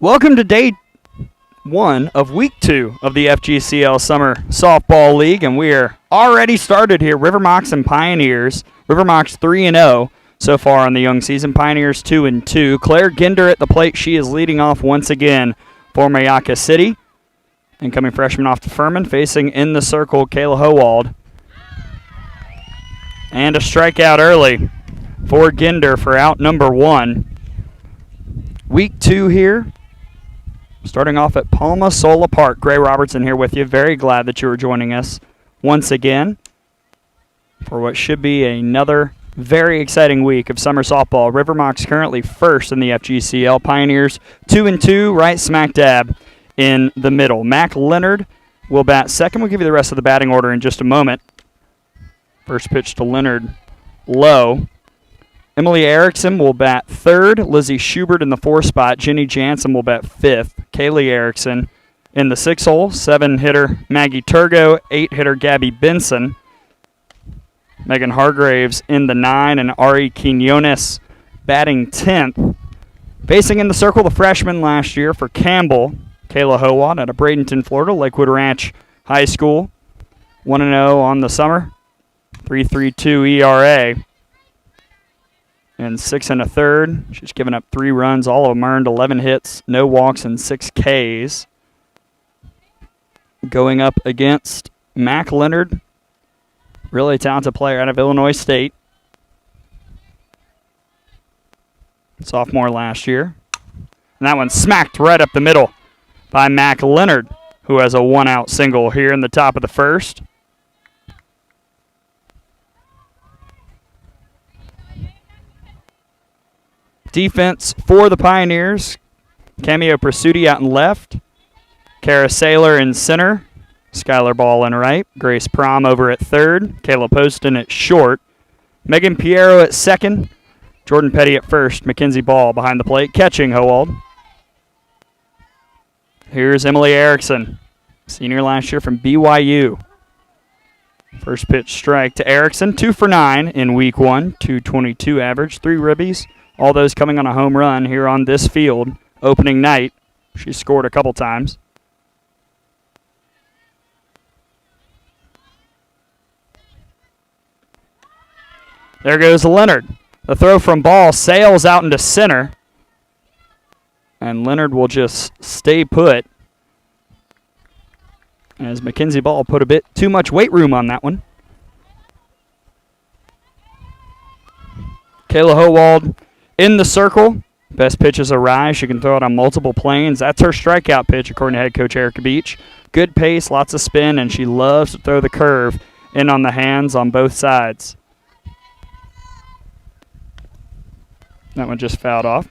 Welcome to day one of week 2 of the FGCL Summer Softball League, and we are already started here. River Mocs and Pioneers. River Mocs 3-0 so far on the young season. Pioneers 2-2. Claire Ginder at the plate. She is leading off once again for Mayaka City. Incoming freshman off to Furman, facing in the circle Kayla Howald. And a strikeout early for Ginder for out number 1. Week 2 here. Starting off at Palmas, Sola Park. Gray Robertson here with you. Very glad that you are joining us once again for what should be another very exciting week of summer softball. River Mocs currently first in the FGCL. Pioneers 2-2, right smack dab in the middle. Mac Leonard will bat second. We'll give you the rest of the batting order in just a moment. First pitch to Leonard, low. Emily Erickson will bat third. Lizzie Schubert in the 4th spot. Jenny Jansen will bat 5th. Kaylee Erickson in the 6th hole. 7-hitter Maggie Turgo. 8-hitter Gabby Benson. Megan Hargraves in the 9. And Ari Quinones batting 10th. Facing in the circle, the freshman last year for Campbell, Kayla Howald out of Bradenton, Florida. Lakewood Ranch High School. 1-0 on the summer. 3.32 ERA. And 6 1/3. She's given up 3 runs. All of them earned 11 hits, no walks, and 6 Ks. Going up against Mac Leonard, really talented player out of Illinois State. Sophomore last year. And that one smacked right up the middle by Mac Leonard, who has a 1-out single here in the top of the first. Defense for the Pioneers. Cameo Pursuti out in left. Kara Saylor in center. Skylar Ball in right. Grace Prom over at third. Kayla Poston at short. Megan Piero at second. Jordan Petty at first. Mackenzie Ball behind the plate. Catching Howald. Here's Emily Erickson. Senior last year from BYU. First pitch strike to Erickson. 2 for 9 in week 1. 2.22 average. 3 ribbies. All those coming on a home run here on this field. Opening night, she scored a couple times. There goes Leonard. The throw from Ball sails out into center. And Leonard will just stay put, as Mackenzie Ball put a bit too much weight room on that one. Kayla Howald in the circle. Best pitch is a rise. She can throw it on multiple planes. That's her strikeout pitch, according to head coach Erica Beach. Good pace, lots of spin, and she loves to throw the curve in on the hands on both sides. That one just fouled off.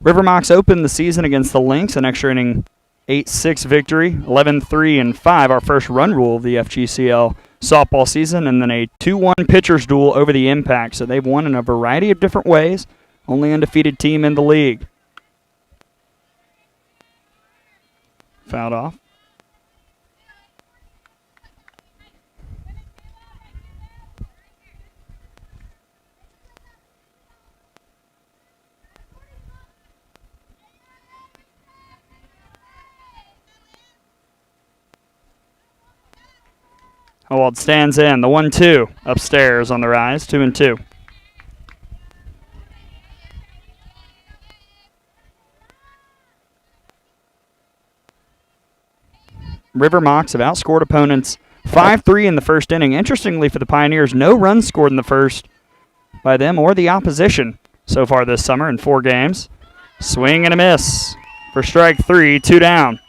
River Mocs opened the season against the Lynx, an extra inning 8-6 victory, 11-3-5, our first run rule of the FGCL softball season, and then a 2-1 pitchers duel over the Impact. So they've won in a variety of different ways. Only undefeated team in the league. Fouled off. Howald stands in. The 1-2 upstairs on the rise. 2-2. River Mocs have outscored opponents 5-3 in the first inning. Interestingly for the Pioneers, no runs scored in the first by them or the opposition so far this summer in 4 games. Swing and a miss for strike 3, 2 down.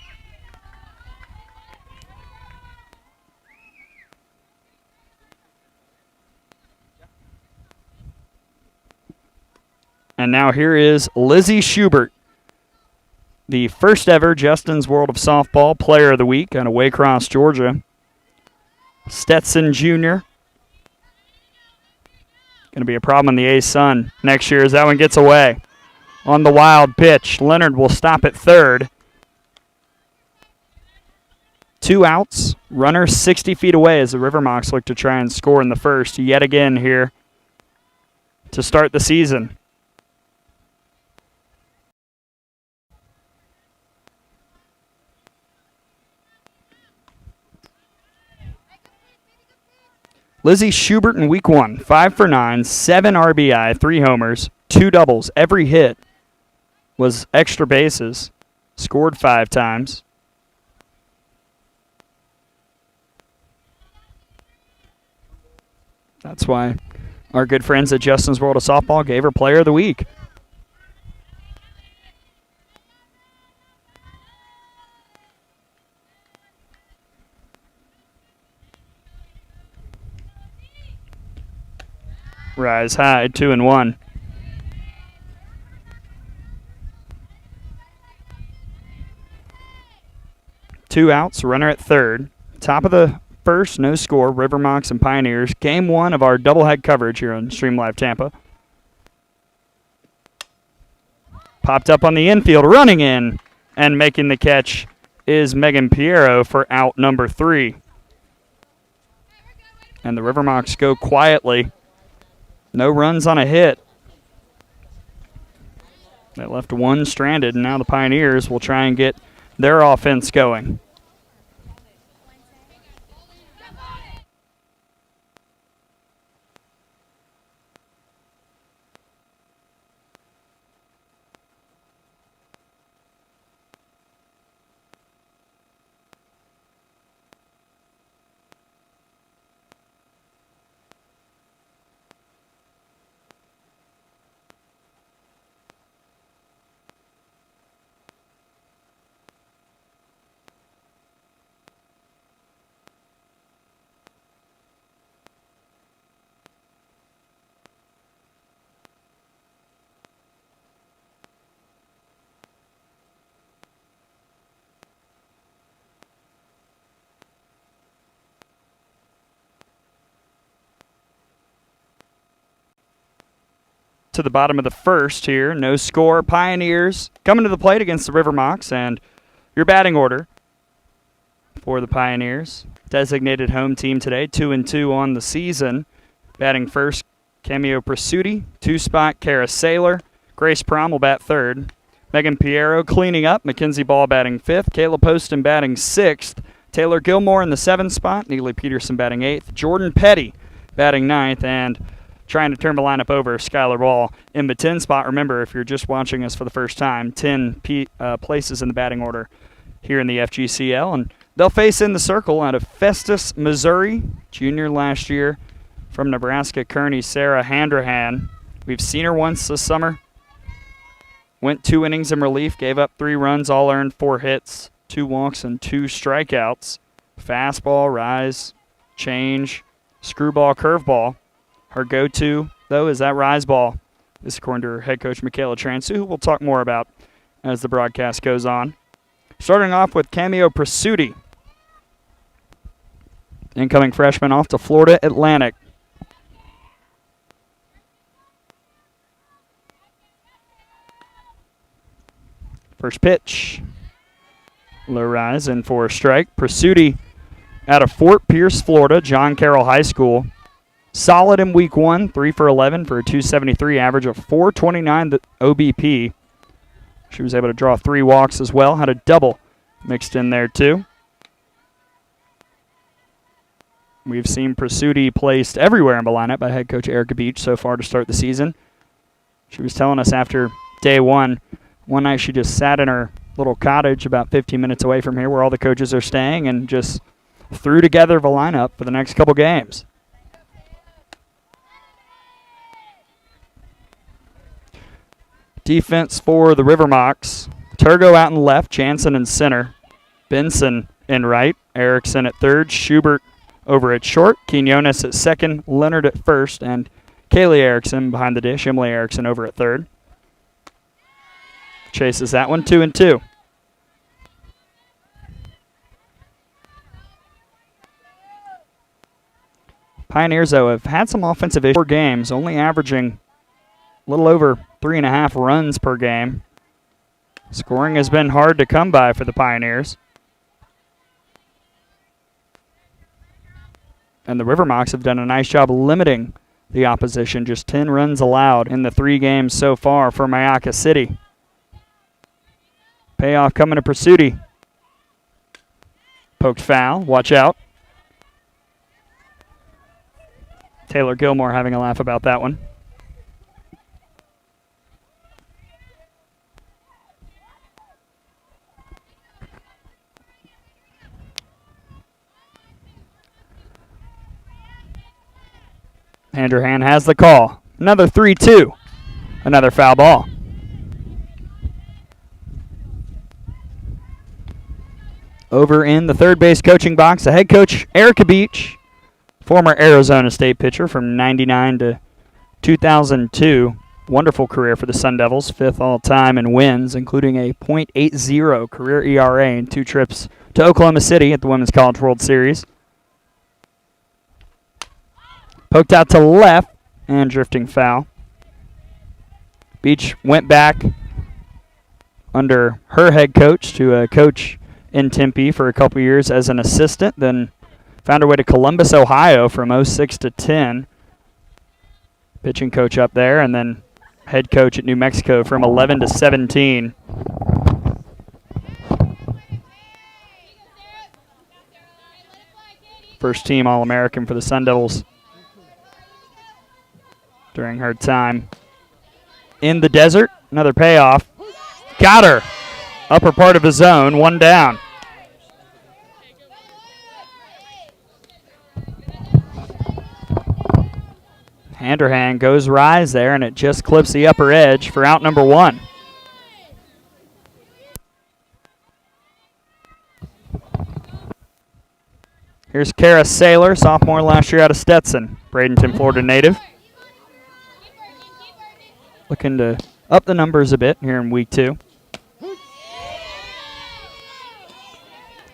And now here is Lizzie Schubert, the first ever Justin's World of Softball Player of the Week out of Waycross, Georgia. Stetson Jr. Going to be a problem in the A-Sun next year as that one gets away. On the wild pitch, Leonard will stop at third. 2 outs, runner 60 feet away as the River Mocs look to try and score in the first yet again here to start the season. Lizzie Schubert in week 1, 5 for 9, 7 RBI, 3 homers, 2 doubles. Every hit was extra bases. Scored 5 times. That's why our good friends at Justin's World of Softball gave her Player of the Week. Rise high, 2-1. Two outs, runner at third. Top of the first, no score, River Mocs and Pioneers. Game 1 of our doublehead coverage here on Stream Live Tampa. Popped up on the infield, running in, and making the catch is Megan Piero for out number 3. And the River Mocs go quietly. No runs on a hit. They left one stranded, and now the Pioneers will try and get their offense going. To the bottom of the first here. No score. Pioneers coming to the plate against the River Mocs. And your batting order for the Pioneers. Designated home team today. 2-2 on the season. Batting first, Cameo Prasuti. 2-spot, Kara Saylor. Grace Prom will bat third. Megan Piero cleaning up. Mackenzie Ball batting fifth. Kayla Poston batting sixth. Taylor Gilmore in the 7th spot. Neely Peterson batting 8th. Jordan Petty batting 9th. And trying to turn the lineup over, Skylar Ball in the 10 spot. Remember, if you're just watching us for the first time, 10 places in the batting order here in the FGCL. And they'll face in the circle out of Festus, Missouri. Junior last year from Nebraska, Kearney, Sarah Handrahan. We've seen her once this summer. Went 2 innings in relief, gave up 3 runs, all earned 4 hits, 2 walks, and 2 strikeouts. Fastball, rise, change, screwball, curveball. Her go-to, though, is that rise ball. This is according to her head coach, Michaela Transu, who we'll talk more about as the broadcast goes on. Starting off with Cameo Prasuti. Incoming freshman off to Florida Atlantic. First pitch. Low rise in for a strike. Prasuti out of Fort Pierce, Florida, John Carroll High School. Solid in week 1, 3 for 11 for a 273 average of 429 OBP. She was able to draw 3 walks as well. Had a double mixed in there too. We've seen Prasuti placed everywhere in the lineup by head coach Erica Beach so far to start the season. She was telling us after day 1, one night she just sat in her little cottage about 15 minutes away from here where all the coaches are staying and just threw together the lineup for the next couple games. Defense for the River Mocs. Turgo out in left, Jansen in center, Benson in right, Erickson at third, Schubert over at short, Quinones at second, Leonard at first, and Kaylee Erickson behind the dish, Emily Erickson over at third. Chases that one, 2-2. Pioneers, though, have had some offensive issues. 4 games, only averaging a little over 3.5 runs per game. Scoring has been hard to come by for the Pioneers. And the River Mocs have done a nice job limiting the opposition. Just 10 runs allowed in the 3 games so far for Mayaka City. Payoff coming to Pursuti. Poked foul. Watch out. Taylor Gilmore having a laugh about that one. Handerhan has the call. Another 3-2. Another foul ball. Over in the third base coaching box, the head coach, Erica Beach, former Arizona State pitcher from 99 to 2002. Wonderful career for the Sun Devils, 5th all-time in wins, including a .80 career ERA and 2 trips to Oklahoma City at the Women's College World Series. Poked out to left and drifting foul. Beach went back under her head coach to coach in Tempe for a couple years as an assistant, then found her way to Columbus, Ohio from 06 to 10. Pitching coach up there, and then head coach at New Mexico from 11 to 17. First team All-American for the Sun Devils during her time in the desert. Another payoff. Got her. Upper part of the zone, 1 down. Handerhan goes rise there, and it just clips the upper edge for out number 1. Here's Kara Saylor, sophomore last year out of Stetson, Bradenton, Florida native. Looking to up the numbers a bit here in week 2.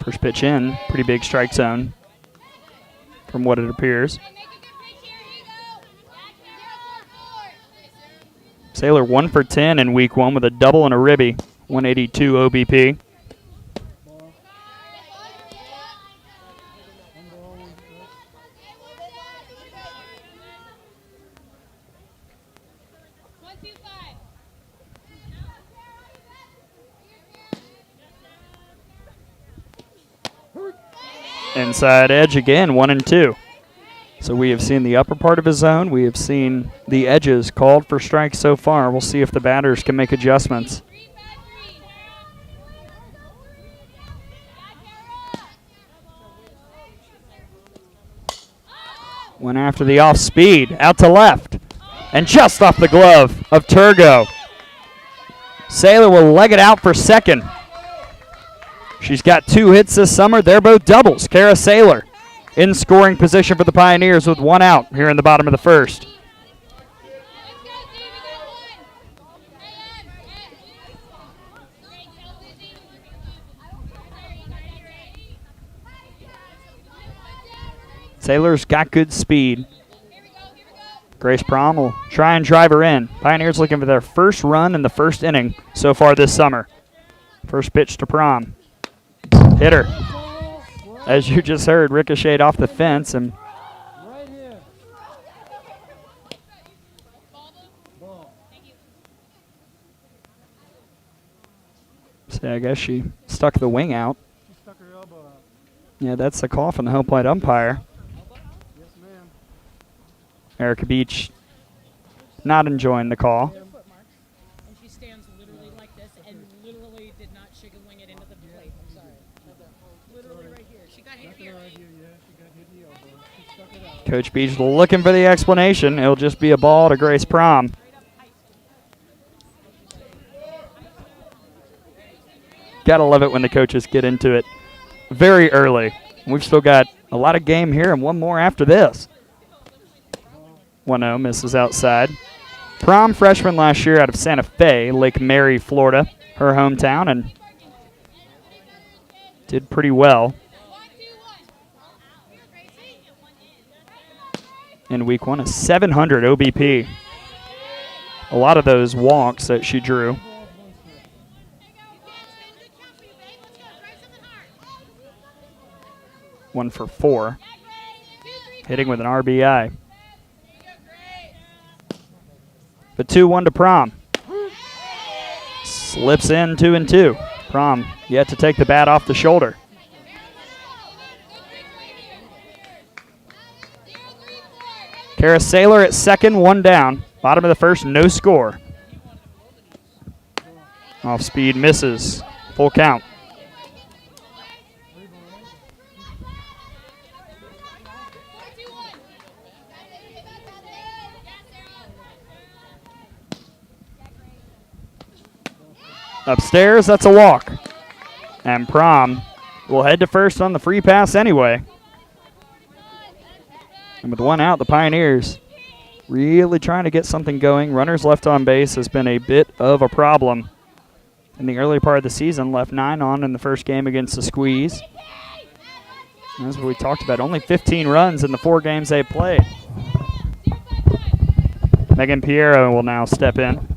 First pitch in, pretty big strike zone from what it appears. Saylor 1 for 10 in week 1 with a double and a ribby, 182 OBP. Inside edge again, 1 and 2. So we have seen the upper part of his zone. We have seen the edges called for strikes so far. We'll see if the batters can make adjustments. Went after the off speed, out to left, and just off the glove of Turgo. Saylor will leg it out for second. She's got 2 hits this summer. They're both doubles. Kara Saylor in scoring position for the Pioneers with 1 out here in the bottom of the first. Saylor's got good speed. Grace Prom will try and drive her in. Pioneers looking for their first run in the first inning so far this summer. First pitch to Prom. Hit her. As you just heard, ricocheted off the fence. And see, I guess she stuck the wing out. Yeah, that's the call from the home plate umpire. Erica Beach not enjoying the call. And she stands literally like this and literally did not chicken wing it into the plate. I'm sorry. Literally right here. She got hit here. Coach Beach looking for the explanation. It'll just be a ball to Grace Prom. Gotta love it when the coaches get into it very early. We've still got a lot of game here and one more after this. 1-0, misses outside. Prom freshman last year out of Santa Fe, Lake Mary, Florida, her hometown, and did pretty well in week 1, a 700 OBP. A lot of those walks that she drew. One for 4, hitting with an RBI. The 2-1 to Prom. Slips in 2-2. Prom yet to take the bat off the shoulder. Kara Saylor at second, 1 down. Bottom of the first, no score. Off speed, misses. Full count. Upstairs, that's a walk. And Prom will head to first on the free pass anyway. And with 1 out, the Pioneers really trying to get something going. Runners left on base has been a bit of a problem in the early part of the season. Left 9 on in the first game against the Squeeze. That's what we talked about. Only 15 runs in the 4 games they played. Megan Piero will now step in.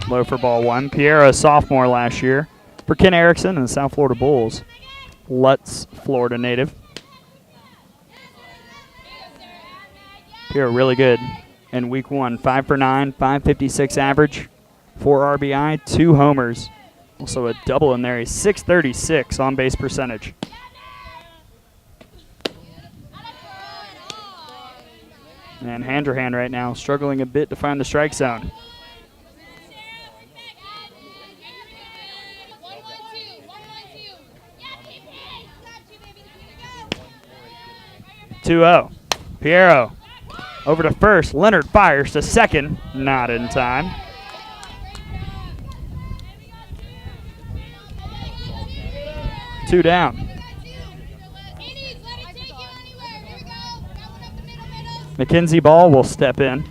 Low for ball 1. Piero, a sophomore last year for Ken Erickson and the South Florida Bulls. Lutz, Florida native. Piero really good in week 1. 5 for 9, 556 average, 4 RBI, 2 homers. Also a double in there. He's 636 on base percentage. And Handrahan right now struggling a bit to find the strike zone. 2-0. Piero over to first. Leonard fires to second. Not in time. Two down. Mackenzie Ball will step in.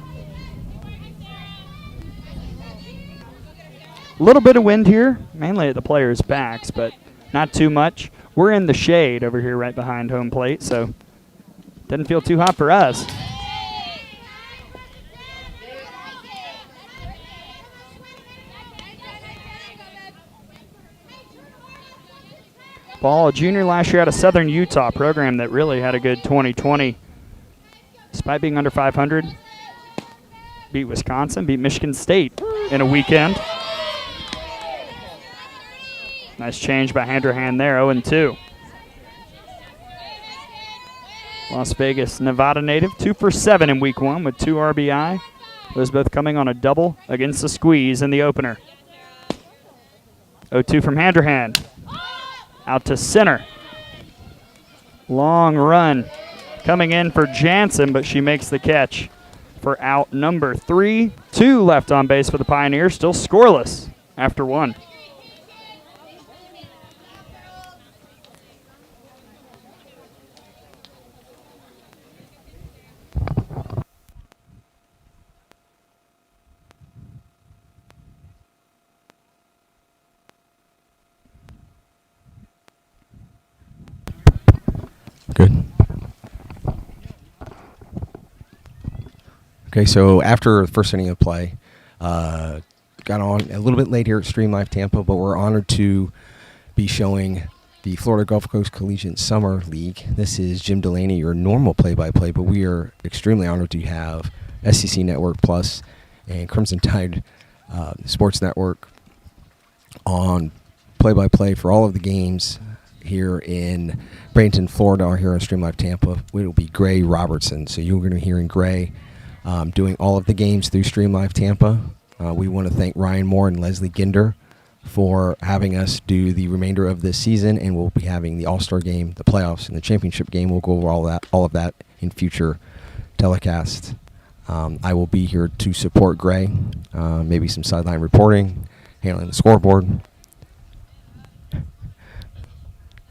A little bit of wind here, mainly at the players' backs, but not too much. We're in the shade over here right behind home plate, so doesn't feel too hot for us. Ball, a junior last year out of Southern Utah, program that really had a good 2020. Despite being under 500, beat Wisconsin, beat Michigan State in a weekend. Nice change by Handrahan there, 0-2. Las Vegas, Nevada native, 2 for 7 in week 1 with 2 RBI. Those both coming on a double against the Squeeze in the opener. 0-2 from Handrahan. Out to center. Long run coming in for Jansen, but she makes the catch for out number 3. 2 left on base for the Pioneers, still scoreless after 1. Good. Okay, so after the first inning of play, got on a little bit late here at Stream Live Tampa, but we're honored to be showing the Florida Gulf Coast Collegiate Summer League. This is Jim Delaney, your normal play-by-play, but we are extremely honored to have SEC Network Plus and Crimson Tide Sports Network on play-by-play for all of the games here in Bradenton, Florida, or here on Stream Live Tampa. It will be Gray Robertson. So you're going to be hearing Gray doing all of the games through Stream Live Tampa. We want to thank Ryan Moore and Leslie Ginder for having us do the remainder of this season, and we'll be having the All-Star game, the playoffs, and the championship game. We'll go over all of that in future telecasts. I will be here to support Gray, maybe some sideline reporting, handling the scoreboard.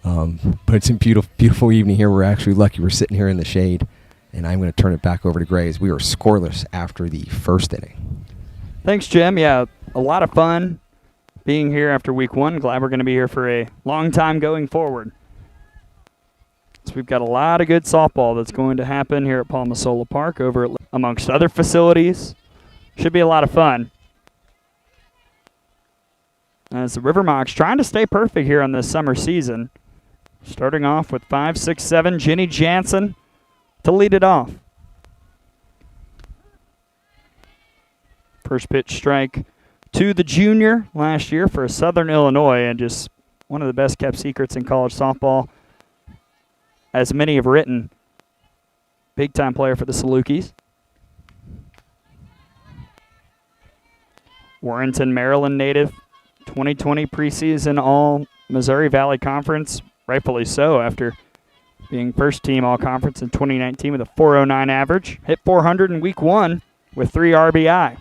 But it's a beautiful evening here. We're actually lucky we're sitting here in the shade, and I'm going to turn it back over to Gray as we are scoreless after the first inning. Thanks, Jim. Yeah, a lot of fun being here after week 1. Glad we're going to be here for a long time going forward. So we've got a lot of good softball that's going to happen here at Palmas Sola Park over at, amongst other facilities. Should be a lot of fun. As the River Mocs trying to stay perfect here on this summer season. Starting off with 5, 6, 7, Jenny Jansen to lead it off. First pitch strike to the junior last year for Southern Illinois, and just one of the best kept secrets in college softball, as many have written. Big time player for the Salukis. Warrenton, Maryland native, 2020 preseason All Missouri Valley Conference, rightfully so after being first team All Conference in 2019 with a 409 average. Hit 400 in week 1 with 3 RBI.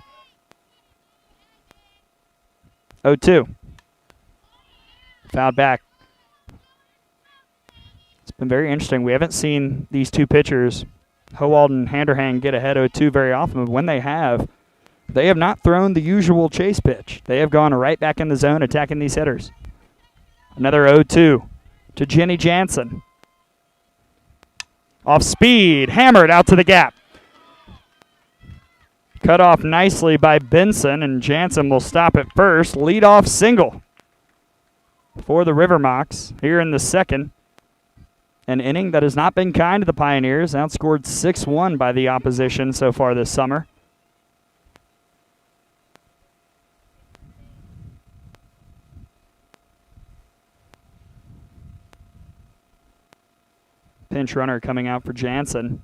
0-2. Fouled back. It's been very interesting. We haven't seen these two pitchers, Howald and Handerhang, get ahead 0-2 very often, but when they have not thrown the usual chase pitch. They have gone right back in the zone attacking these hitters. Another 0-2 to Jenny Jansen. Off speed, hammered out to the gap. Cut off nicely by Benson, and Jansen will stop at first. Lead-off single for the River Mocs here in the second. An inning that has not been kind to the Pioneers, outscored 6-1 by the opposition so far this summer. Pinch runner coming out for Jansen.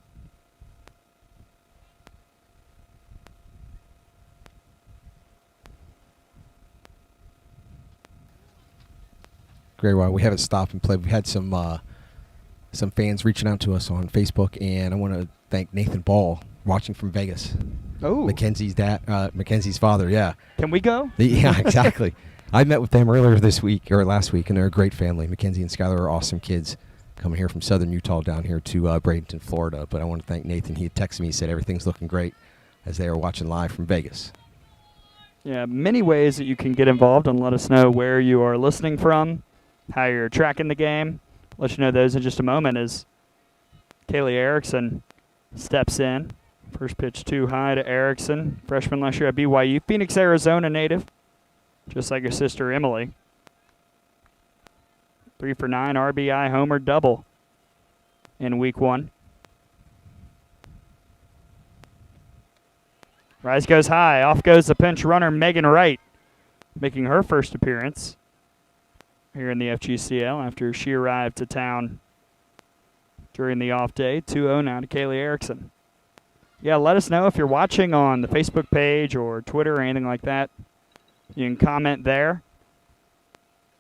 Great, well, we haven't stopped and played. We had some fans reaching out to us on Facebook, and I want to thank Nathan Ball, watching from Vegas. Oh, Mackenzie's dad, Mackenzie's father. Yeah. Can we go? Yeah, exactly. I met with them earlier this week or last week, and they're a great family. Mackenzie and Skylar are awesome kids, coming here from southern Utah down here to Bradenton, Florida. But I want to thank Nathan. He had texted me, he said everything's looking great as they are watching live from Vegas. Yeah, many ways that you can get involved and let us know where you are listening from, how you're tracking the game. Let you know those in just a moment as Kaylee Erickson steps in. First pitch too high to Erickson, freshman last year at BYU. Phoenix, Arizona native, just like her sister Emily. 3 for 9 RBI homer double in week 1. Rise goes high. Off goes the pinch runner, Megan Wright, making her first appearance here in the FGCL after she arrived to town during the off day. 2-0 now to Kaylee Erickson. Yeah, let us know if you're watching on the Facebook page or Twitter or anything like that. You can comment there.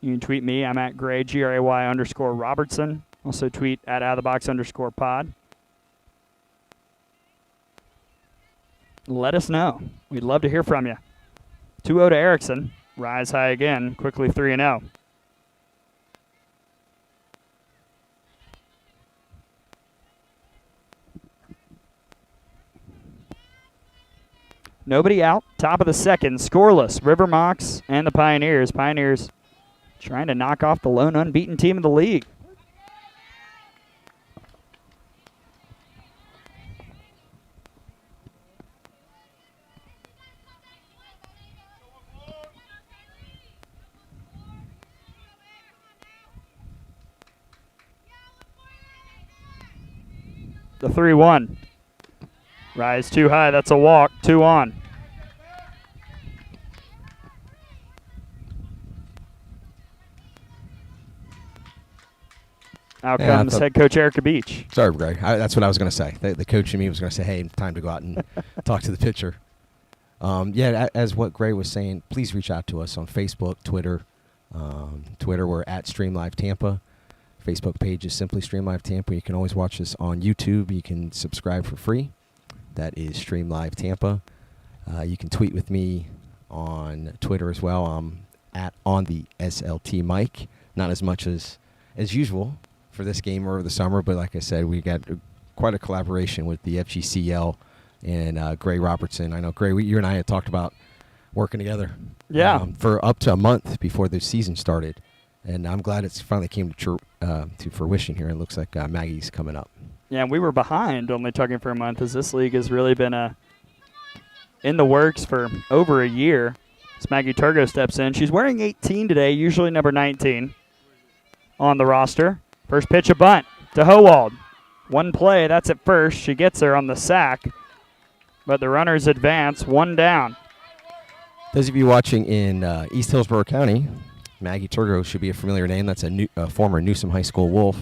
You can tweet me. I'm at Gray, Gray_Robertson. Also tweet at outofthebox_pod. Let us know. We'd love to hear from you. 2-0 to Erickson. Rise high again. Quickly 3-0. Nobody out. Top of the second. Scoreless. River Mocs and the Pioneers. Pioneers trying to knock off the lone unbeaten team of the league. The 3-1. Rise too high. That's a walk. 2 on. Out comes head coach Erica Beach. Sorry, Greg. That's what I was going to say. The coach in me was going to say, hey, time to go out and talk to the pitcher. Yeah, as what Gray was saying, please reach out to us on Facebook, Twitter. Twitter, we're at StreamLiveTampa. Facebook page is simply StreamLive Tampa. You can always watch us on YouTube. You can subscribe for free. That is StreamLive Tampa. You can tweet with me on Twitter as well. I'm at on the SLT mic. Not as much as usual for this game over the summer, but like I said, we got quite a collaboration with the FGCL and Gray Robertson. I know, Gray, you and I had talked about working together for up to a month before the season started, and I'm glad it's finally came to fruition here. It looks like Maggie's coming up. Yeah, we were behind only talking for a month, as this league has really been in the works for over a year. As Maggie Turgo steps in. She's wearing 18 today, usually number 19 on the roster. First pitch, a bunt to Howald. One play, that's at first. She gets there on the sack, but the runners advance, 1 down. Those of you watching in East Hillsborough County, Maggie Turgo should be a familiar name. That's a former Newsom High School Wolf.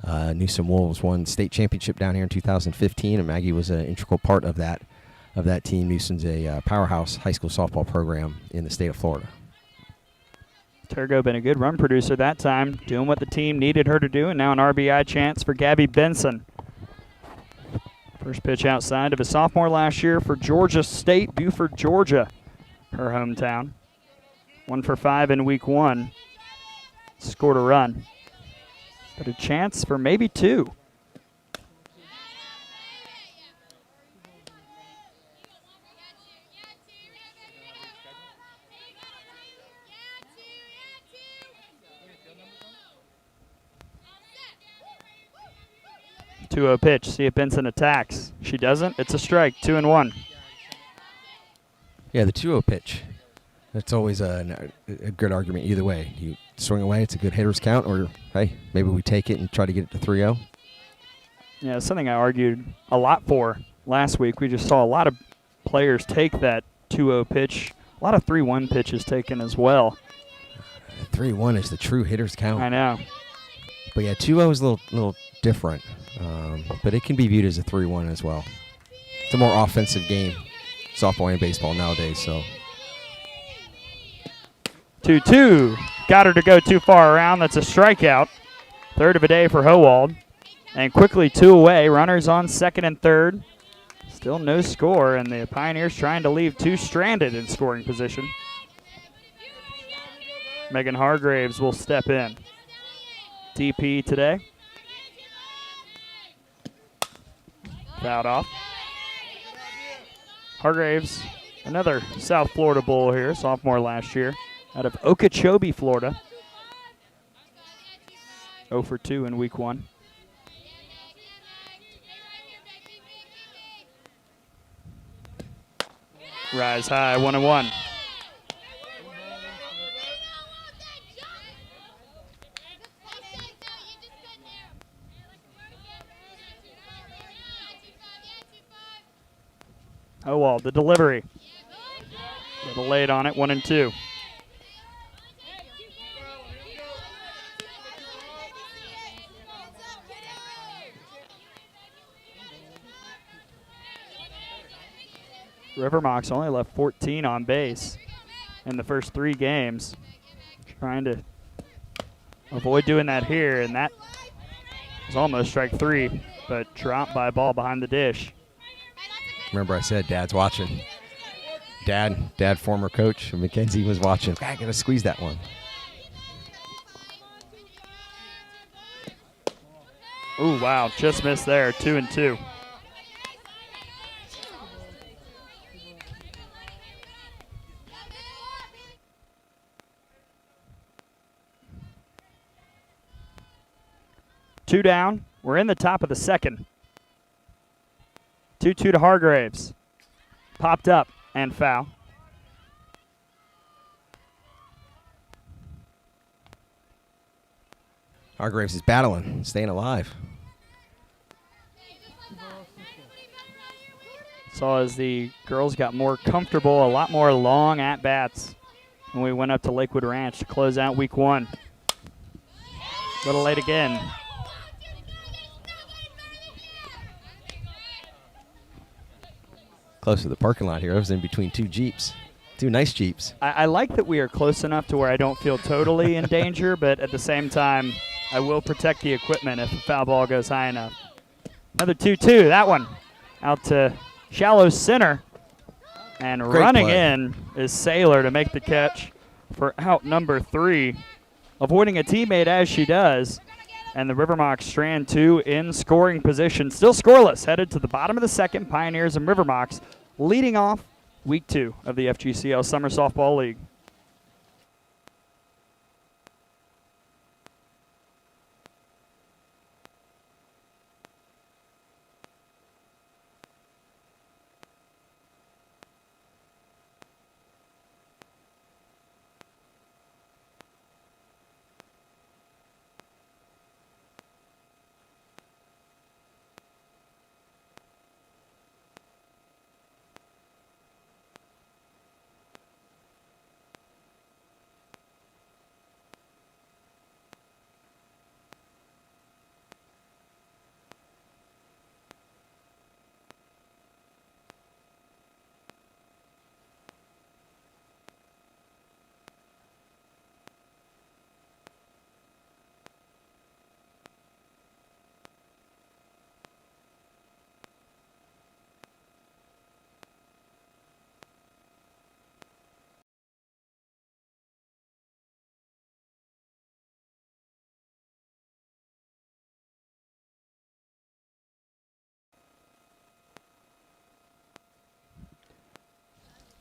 Newsom Wolves won state championship down here in 2015, and Maggie was an integral part of that team. Newsom's a powerhouse high school softball program in the state of Florida. Turgo been a good run producer that time, doing what the team needed her to do, and now an RBI chance for Gabby Benson. First pitch outside of a sophomore last year for Georgia State, Buford, Georgia, her hometown. 1 for 5 in week 1. Scored a run, but a chance for maybe 2. Two-0 pitch. See if Benson attacks. She doesn't. It's a strike. 2-1. Yeah, the 2-0 pitch. That's always a good argument either way. You swing away, it's a good hitter's count, or, hey, maybe we take it and try to get it to 3-0. Yeah, something I argued a lot for last week. We just saw a lot of players take that 2-0 pitch. A lot of 3-1 pitches taken as well. 3-1 is the true hitter's count. I know. But yeah, 2-0 is a little different, but it can be viewed as a 3-1 as well. It's a more offensive game, softball and baseball nowadays. So 2-2. Got her to go too far around. That's a strikeout. Third of a day for Howald. And quickly 2 away. Runners on second and third. Still no score, and the Pioneers trying to leave 2 stranded in scoring position. Megan Hargraves will step in. DP today. Fouled off. Hargraves, another South Florida Bull here, sophomore last year, out of Okeechobee, Florida. 0 for 2 in week 1. Rise high, 1-1. Howald, the delivery. Little late on it, 1-2. River Mocs only left 14 on base in the first 3 games. Trying to avoid doing that here, and that was almost strike 3, but dropped by a ball behind the dish. remember I said Dad's watching. Dad, former coach Mackenzie, was watching. I gotta squeeze that one. Ooh, wow, just missed there, 2-2. Two down. We're in the top of the second. 2-2 to Hargraves. Popped up and foul. Hargraves is battling, staying alive. Saw as the girls got more comfortable, a lot more long at-bats when we went up to Lakewood Ranch to close out week 1. A little late again. Close to the parking lot here. I was in between 2 Jeeps. 2 nice Jeeps. I like that we are close enough to where I don't feel totally in danger, but at the same time, I will protect the equipment if a foul ball goes high enough. Another 2-2. That one out to shallow center. And Great running play. in is Saylor to make the catch for out number 3. Avoiding a teammate as she does. And the River Mocs strand 2 in scoring position. Still scoreless. Headed to the bottom of the second. Pioneers and River Mocs leading off week 2 of the FGCL Summer Softball League.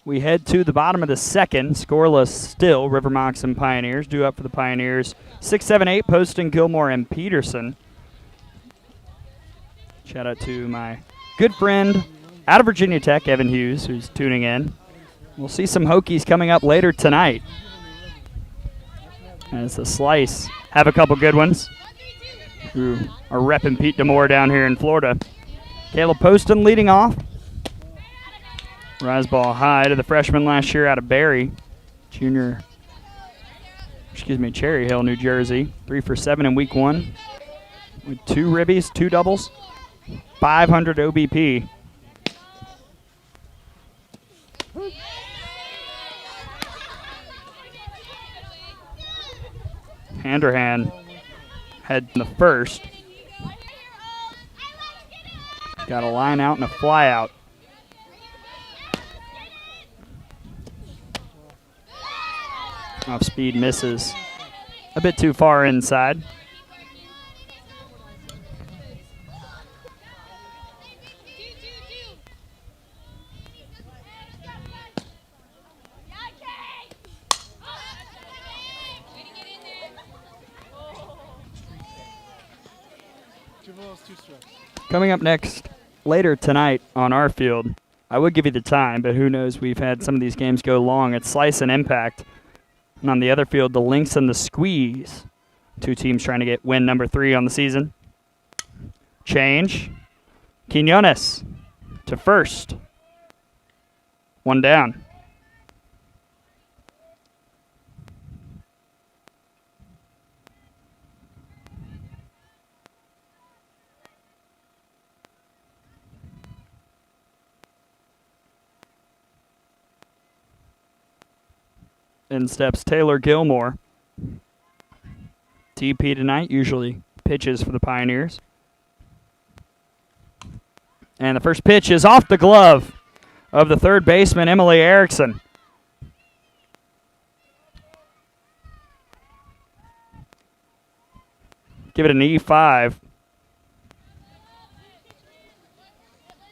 We head to the bottom of the second. Scoreless still. River Mocs and Pioneers. Due up for the Pioneers. 6, 7, 8. Poston, Gilmore, and Peterson. Shout out to my good friend out of Virginia Tech, Evan Hughes, who's tuning in. We'll see some Hokies coming up later tonight. As the Slice have a couple good ones, who are repping Pete DeMore down here in Florida. Caleb Poston leading off. Rise ball high to the freshman last year out of Cherry Hill, New Jersey. 3 for 7 in week 1 with 2 ribbies, 2 doubles, 500 OBP. Handerhan had the first. Got a line out and a fly out. Off speed misses. A bit too far inside. Coming up next, later tonight on our field, I would give you the time, but who knows, we've had some of these games go long. It's Slice and Impact. And on the other field, the Lynx and the Squeeze. 2 teams trying to get win number 3 on the season. Change. Quinones to first. 1 down. In steps Taylor Gilmore. TP tonight usually pitches for the Pioneers. And the first pitch is off the glove of the third baseman, Emily Erickson. Give it an E5.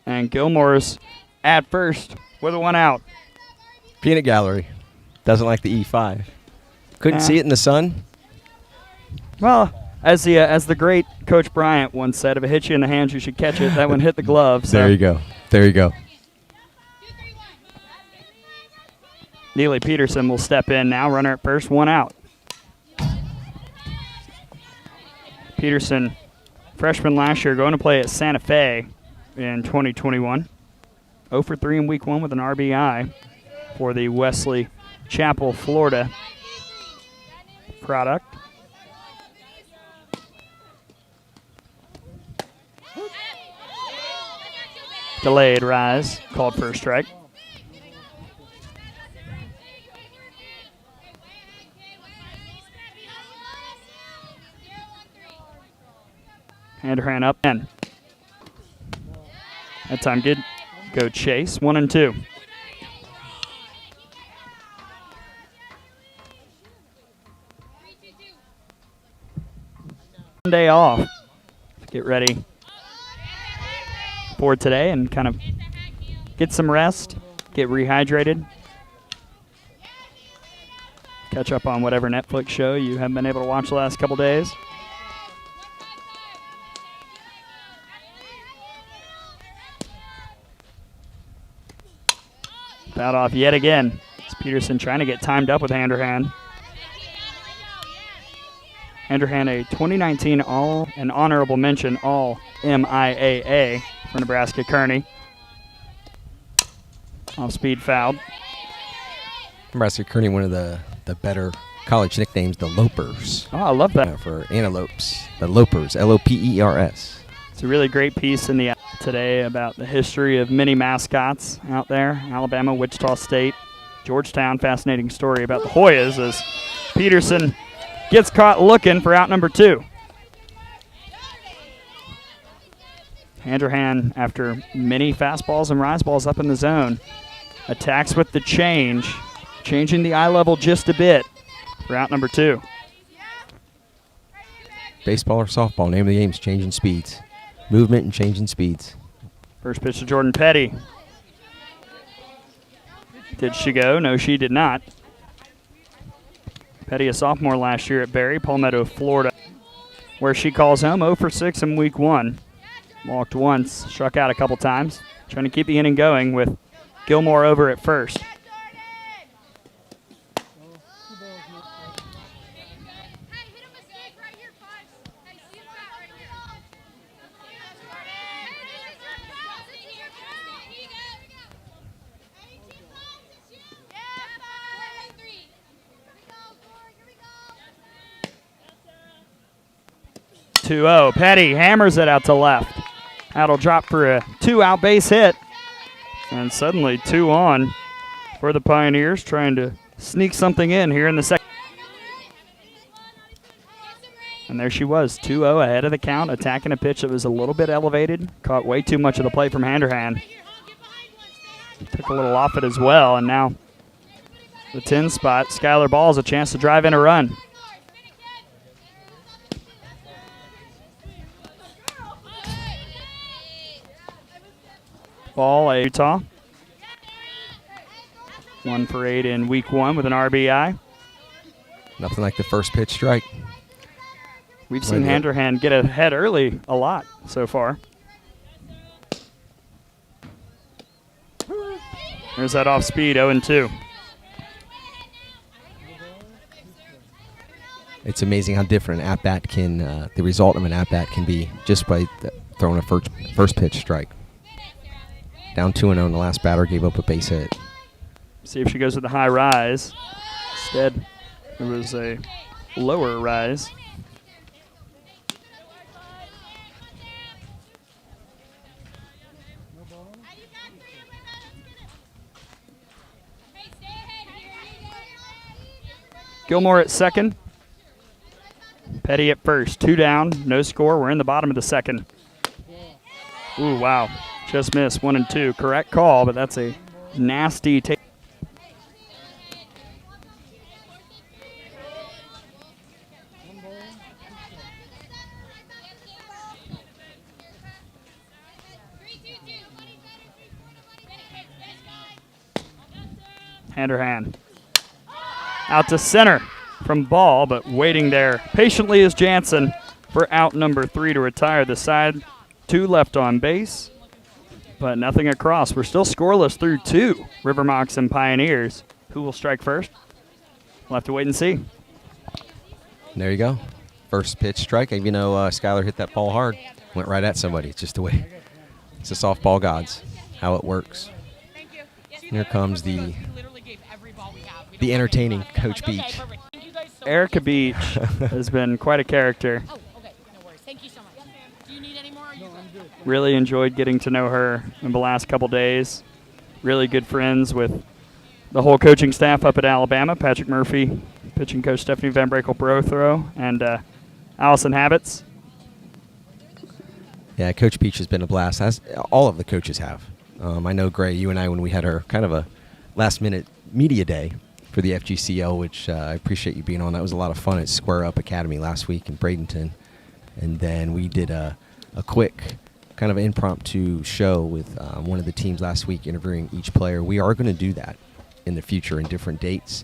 And Gilmore's at first with a 1 out. Peanut Gallery doesn't like the E5. Couldn't see it in the sun. Well, as the great Coach Bryant once said, if it hits you in the hands, you should catch it. That one hit the glove. So. There you go. There you go. Neely Peterson will step in now. Runner at first, 1 out. Peterson, freshman last year, going to play at Santa Fe in 2021. 0 for 3 in week 1 with an RBI for the Wesley Chapel, Florida product. Delayed rise, called for a strike. Handerhan up and that time good. Go Chase, 1 and 2. Day off. Get ready for today and kind of get some rest, get rehydrated, catch up on whatever Netflix show you haven't been able to watch the last couple days. Fouled off yet again. It's Peterson trying to get timed up with Handerhan. Handerhan, a 2019 an honorable mention All MIAA for Nebraska Kearney. Off speed fouled. Nebraska Kearney, one of the better college nicknames, the Lopers. Oh, I love that. For antelopes. The Lopers, Lopers. It's a really great piece in the today about the history of many mascots out there. Alabama, Wichita State, Georgetown. Fascinating story about the Hoyas as Peterson gets caught looking for out number 2. Handerhan, after many fastballs and rise balls up in the zone, attacks with the change, changing the eye level just a bit for out number 2. Baseball or softball, name of the game is changing speeds. Movement and changing speeds. First pitch to Jordan Petty. Did she go? No, she did not. Petty, a sophomore last year at Berry, Palmetto, Florida, where she calls home 0 for 6 in week 1. Walked once, struck out a couple times. Trying to keep the inning going with Gilmore over at first. Petty hammers it out to left. That'll drop for a 2-out base hit. And suddenly 2 on for the Pioneers, trying to sneak something in here in the second. And there she was, 2-0 ahead of the count, attacking a pitch that was a little bit elevated. Caught way too much of the plate from Handerhan. Took a little off it as well, and now the 10 spot, Skylar Ball has a chance to drive in a run. Ball, a Utah. 1 for 8 in week 1 with an RBI. Nothing like the first pitch strike. We've seen Handerhan get ahead early a lot so far. There's that off speed, 0-2. It's amazing how different an at-bat can, the result of an at-bat can be just by throwing a first pitch strike. Down 2-0, and the last batter gave up a base hit. See if she goes with the high rise. Instead, it was a lower rise. Gilmore at second. Petty at first. 2 down, no score. We're in the bottom of the second. Ooh, wow. Just missed 1-2. Correct call, but that's a nasty take. Handerhan. Out to center from Ball, but waiting there patiently is Jansen for out number 3 to retire the side. 2 left on base, but nothing across. We're still scoreless through 2. River Mocs and Pioneers. Who will strike first? We'll have to wait and see. There you go. First pitch strike. You know, Skylar hit that ball hard. Went right at somebody. It's just the way. It's the softball gods, how it works. Here comes the entertaining Coach Beach. Erica Beach has been quite a character. Oh, okay. No worries. Thank you so much. Do you need any more? Or you good? Really enjoyed getting to know her in the last couple days. Really good friends with the whole coaching staff up at Alabama. Patrick Murphy, pitching coach Stephanie Van Brakel-Brothrow, and Allison Habits. Yeah, Coach Beach has been a blast, as all of the coaches have. I know, Gray, you and I, when we had our kind of a last-minute media day for the FGCL, which I appreciate you being on. That was a lot of fun at Square Up Academy last week in Bradenton. And then we did a quick kind of impromptu show with one of the teams last week, interviewing each player. We are going to do that in the future in different dates.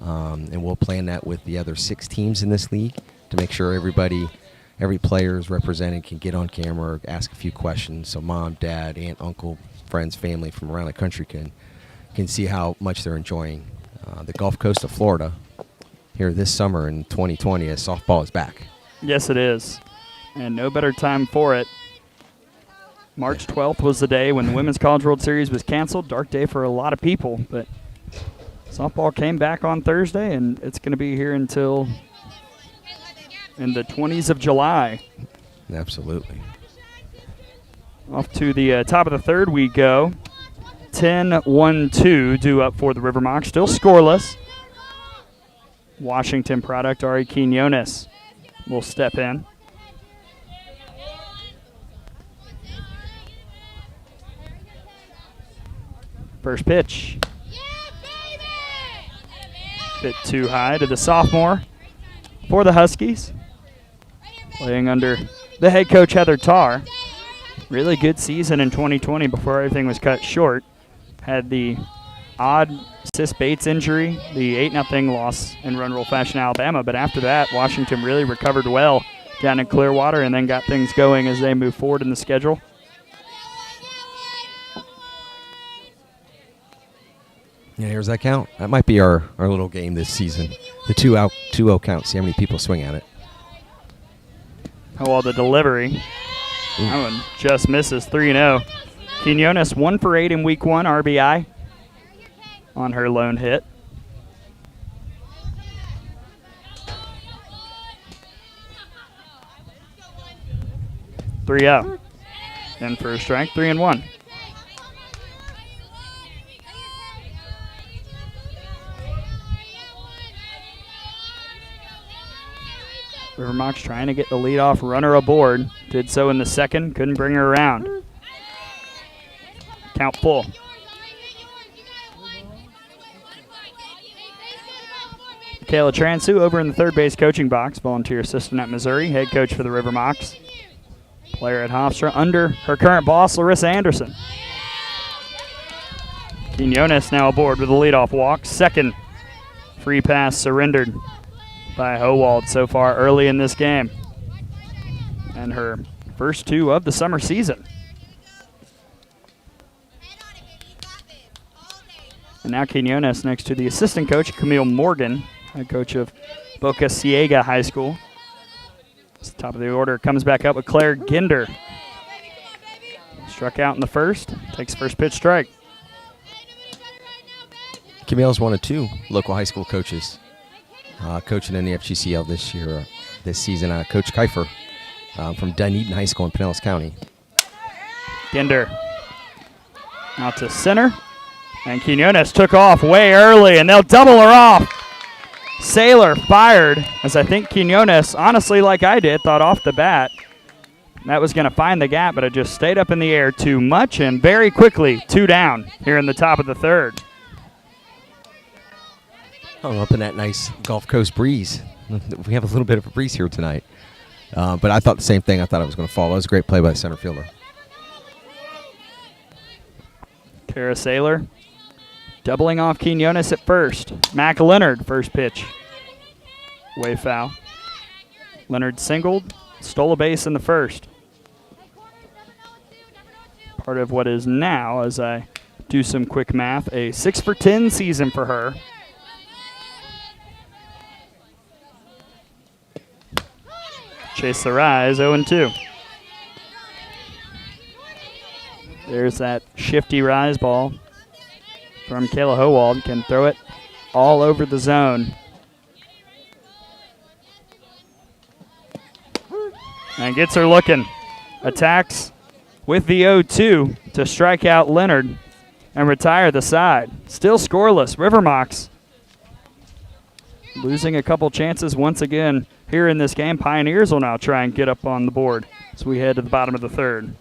And we'll plan that with the other 6 teams in this league to make sure every player is represented, can get on camera, ask a few questions, so mom, dad, aunt, uncle, friends, family from around the country can see how much they're enjoying the Gulf Coast of Florida here this summer in 2020 as softball is back. Yes, it is. And no better time for it. March 12th was the day when the Women's College World Series was canceled. Dark day for a lot of people, but softball came back on Thursday, and it's going to be here until in the 20s of July. Absolutely. Off to the top of the third we go. 10-1-2 due up for the River Mocs. Still scoreless. Washington product Ari Quinones will step in. First pitch. Bit too high to the sophomore for the Huskies. Playing under the head coach Heather Tarr. Really good season in 2020 before everything was cut short. Had the odd Sis Bates injury, the 8-0 loss in run rule fashion Alabama. But after that, Washington really recovered well down in Clearwater and then got things going as they move forward in the schedule. Yeah, here's that count. That might be our little game this season. The 2-0 count. See how many people swing at it. Oh, well, the delivery. That one just misses 3-0. Quinones 1 for 8 in week 1, RBI on her lone hit. (3-0) in for a strike, 3-1. River Mocs trying to get the leadoff runner aboard. Did so in the second, couldn't bring her around. Count full. Kayla Transu over in the third base coaching box, volunteer assistant at Missouri, head coach for the River Mocs. Player at Hofstra under her current boss, Larissa Anderson. Quinones now aboard with a leadoff walk. Second free pass surrendered by Howald so far early in this game. And her first 2 of the summer season. And now Quinones next to the assistant coach, Camille Morgan, head coach of Boca Ciega High School. Top of the order comes back up with Claire Ginder. Struck out in the first, takes first pitch strike. Camille's one of 2 local high school coaches coaching in the FGCL this season. Coach Kiefer from Dunedin High School in Pinellas County. Ginder out to center, and Quinones took off way early, and they'll double her off. Saylor fired, as I think Quinones, honestly like I did, thought off the bat that was going to find the gap, but it just stayed up in the air too much, and very quickly 2 down here in the top of the third. Hung up in that nice Gulf Coast breeze. We have a little bit of a breeze here tonight. But I thought the same thing. I thought it was going to fall. That was a great play by the center fielder. Kara Saylor doubling off Quinones at first. Mac Leonard, first pitch. Way foul. Leonard singled, stole a base in the first. Part of what is now, as I do some quick math, a 6 for 10 season for her. Chase the rise, 0-2. There's that shifty rise ball from Kayla Howald. Can throw it all over the zone. And gets her looking. Attacks with the 0-2 to strike out Leonard and retire the side. Still scoreless. River Mocs losing a couple chances once again here in this game. Pioneers will now try and get up on the board as we head to the bottom of the third.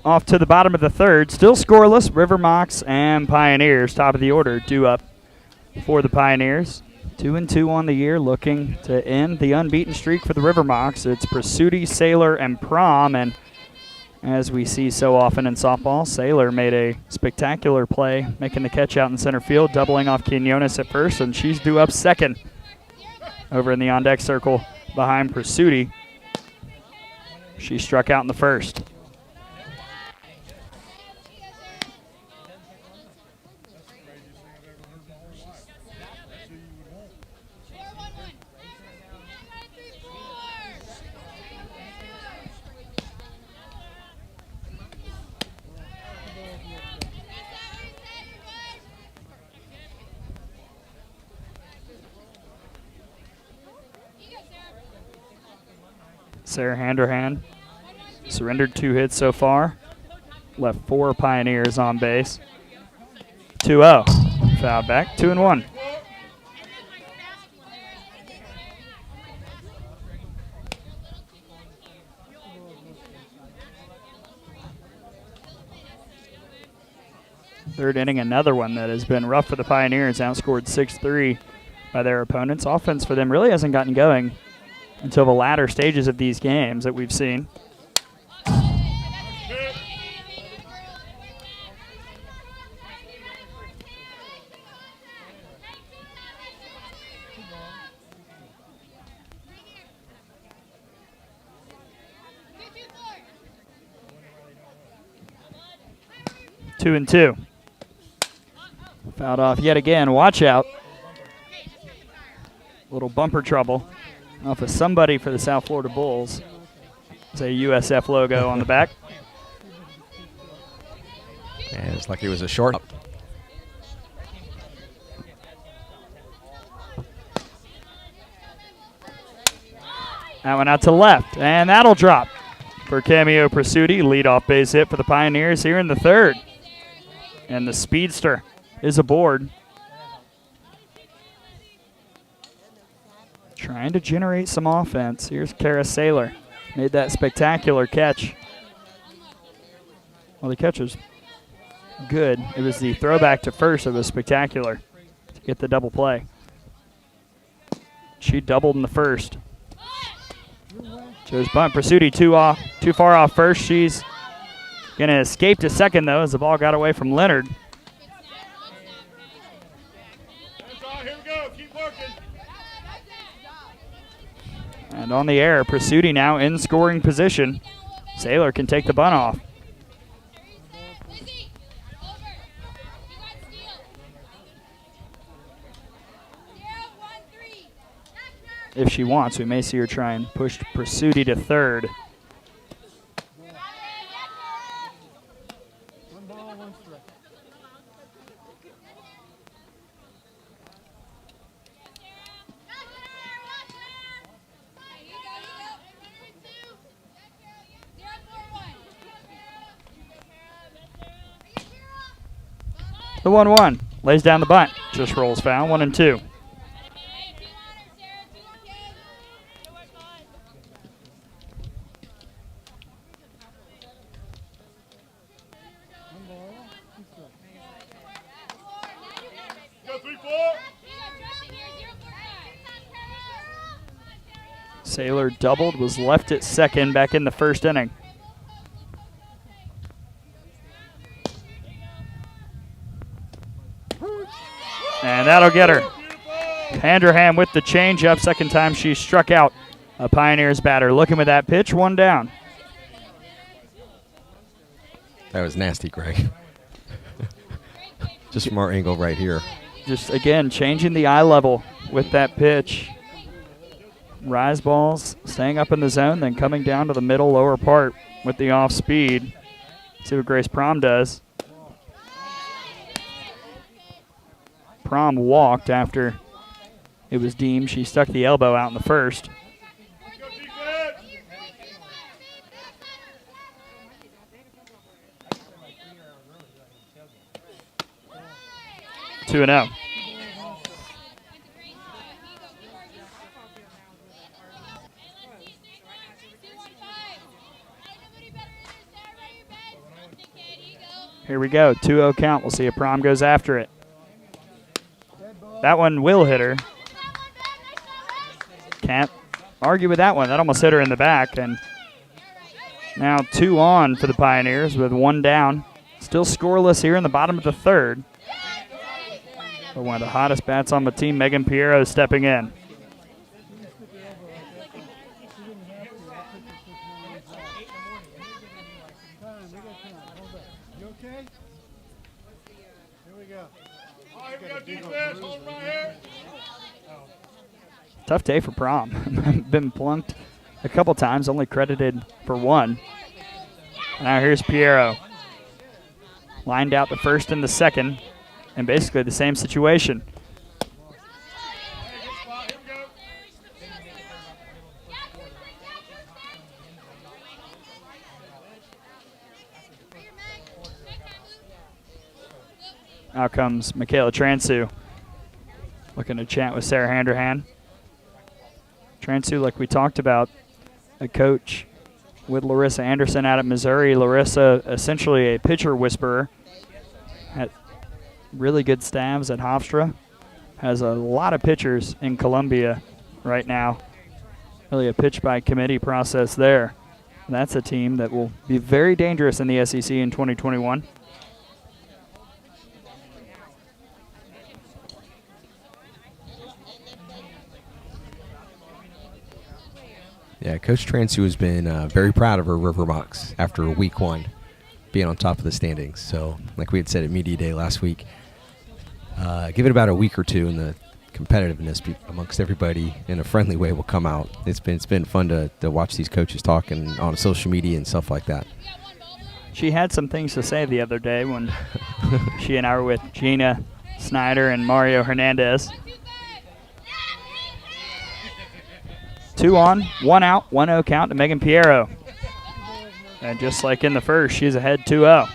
Off to the bottom of the third. Still scoreless. River Mocs and Pioneers, top of the order, due up for the Pioneers. 2-2 on the year, looking to end the unbeaten streak for the River Mocs. It's Prasuti, Saylor, and Prom, and As we see so often in softball, Saylor made a spectacular play, making the catch out in center field, doubling off Quinones at first, and she's due up second. Over in the on-deck circle behind Pursuti. She struck out in the first. Sarah Handerhan surrendered 2 hits so far. Left 4 Pioneers on base. 2-0. Foul back, 2-1. Third inning, another one that has been rough for the Pioneers. Outscored 6-3 by their opponents. Offense for them really hasn't gotten going until the latter stages of these games that we've seen. Two and two. Fouled off yet again. Watch out. Little bumper trouble off of somebody for the South Florida Bulls. It's a USF logo on the back. And it's like it was a short. That one out to left, and that'll drop for Cameo Pursuti. Leadoff base hit for the Pioneers here in the third. And the speedster is aboard. Trying to generate some offense. Here's Kara Saylor. Made that spectacular catch. Well, the catch was good. It was the throwback to first that was spectacular to get the double play. She doubled in the first. Joe's bunt. Pursuti too far off first. She's going to escape to second, though, as the ball got away from Leonard. Here we go. Keep working. And on the air, Pursuti now in scoring position. Saylor can take the bunt off. If she wants, we may see her try and push Pursuti to third. The 1-1 lays down the bunt. Just rolls foul, 1-2. Saylor doubled, was left at second back in the first inning. And that'll get her. Handerham with the changeup. Second time she struck out a Pioneers batter. Looking with that pitch, 1 down. That was nasty, Greg. Just from our angle right here. Just, again, changing the eye level with that pitch. Rise balls staying up in the zone, then coming down to the middle lower part with the off speed. See what Grace Prom does. Prom walked after it was deemed she stuck the elbow out in the first. Two and out. Here we go, 2-0 count. We'll see if Prom goes after it. That one will hit her. Can't argue with that one. That almost hit her in the back. And Now 2 on for the Pioneers with 1 down. Still scoreless here in the bottom of the third. But one of the hottest bats on the team, Megan Piero, stepping in. You okay? Here we go. All right, here we go, defense. Hold it right here. Tough day for prom. Been plunked a couple times, only credited for 1. Now here's Piero. Lined out the first and the second, and basically the same situation. Out comes Michaela Transu, looking to chat with Sarah Handerhan. Transu, like we talked about, a coach with Larissa Anderson out of Missouri. Larissa, essentially a pitcher whisperer, had really good staffs at Hofstra. Has a lot of pitchers in Columbia right now. Really a pitch by committee process there. That's a team that will be very dangerous in the SEC in 2021. Yeah, Coach Transu has been very proud of her River Mocs after week 1 being on top of the standings. So, like we had said at Media Day last week, give it about a week or two and the competitiveness amongst everybody in a friendly way will come out. It's been fun to watch these coaches talk and on social media and stuff like that. She had some things to say the other day when she and I were with Gina Snyder and Mario Hernandez. 2 on, 1 out, 1-0 count to Megan Piero. And just like in the first, she's ahead 2-0.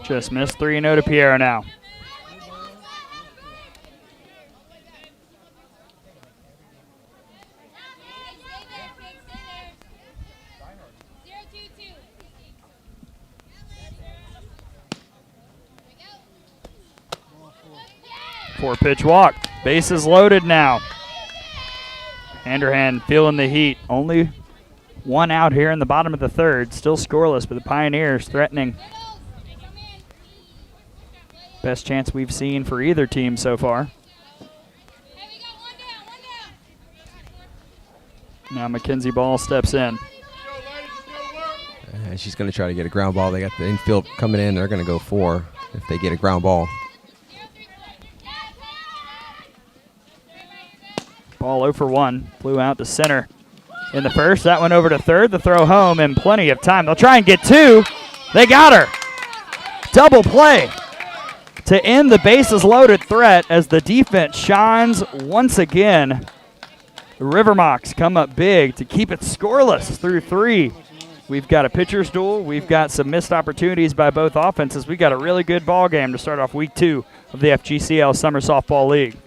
Just missed 3-0 to Piero now. Four-pitch walk. Bases loaded now. Handerhan feeling the heat. Only 1 out here in the bottom of the third. Still scoreless, but the Pioneers threatening. Best chance we've seen for either team so far. Now Mackenzie Ball steps in. She's going to try to get a ground ball. They got the infield coming in. They're going to go 4 if they get a ground ball. Ball 0 for 1. Flew out to center in the first. That one over to third. The throw home in plenty of time. They'll try and get 2. They got her. Double play to end the bases loaded threat as the defense shines once again. The River Mocs come up big to keep it scoreless through 3. We've got a pitcher's duel. We've got some missed opportunities by both offenses. We've got a really good ball game to start off week 2 of the FGCL Summer Softball League.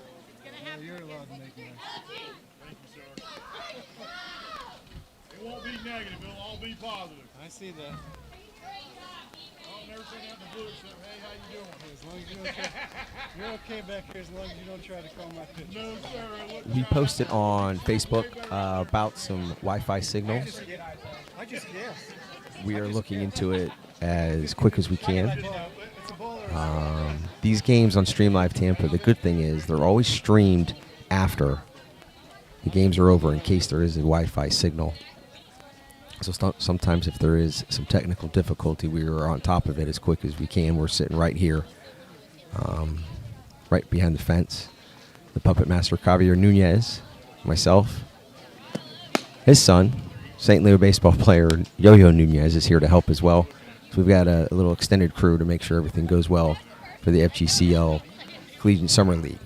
I see that. I'll never say that in the blue except, hey, how you doing? As long as you don't try, you're okay back here as long as you don't try to call my picture. No, sir. We posted on Facebook about some Wi-Fi signals. I just guessed. We are looking into it as quick as we can. These games on Stream Live Tampa, the good thing is they're always streamed after the games are over in case there is a Wi-Fi signal. So sometimes if there is some technical difficulty, we are on top of it as quick as we can. We're sitting right here, right behind the fence. The puppet master, Javier Nunez, myself, his son, St. Leo baseball player, Yo-Yo Nunez, is here to help as well. So we've got a little extended crew to make sure everything goes well for the FGCL Collegiate Summer League.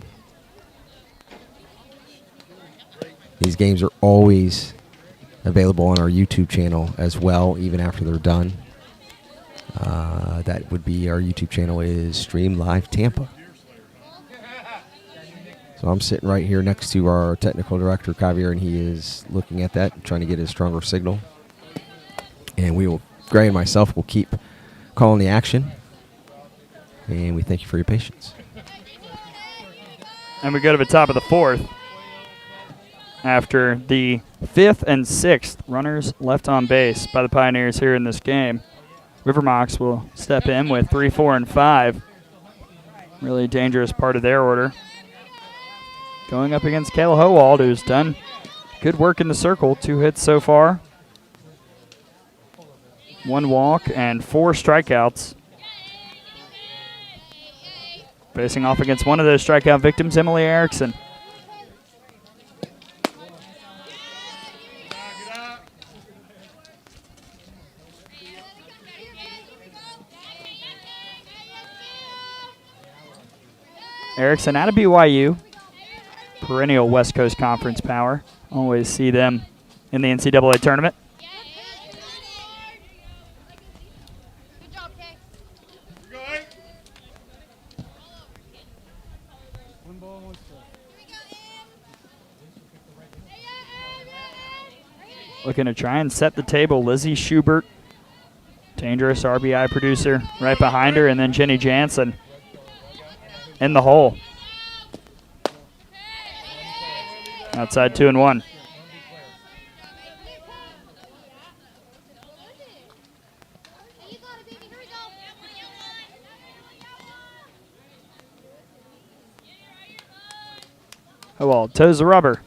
These games are always available on our YouTube channel as well, even after they're done. That would be our YouTube channel is Stream Live Tampa. So I'm sitting right here next to our technical director, Javier, and he is looking at that, trying to get a stronger signal. And we will Gray and myself will keep calling the action. And we thank you for your patience. And we go to the top of the 4th. After the 5th and 6th runners left on base by the Pioneers here in this game, River Mocs will step in with 3, 4, and 5. Really dangerous part of their order. Going up against Kayla Howald, who's done good work in the circle. 2 hits so far. 1 walk and 4 strikeouts. Facing off against one of those strikeout victims, Emily Erickson. Erickson out of BYU, perennial West Coast Conference power. Always see them in the NCAA tournament. Looking to try and set the table, Lizzie Schubert, dangerous RBI producer, right behind her, and then Jenny Jansen in the hole. Outside 2-1. Howald toes the rubber.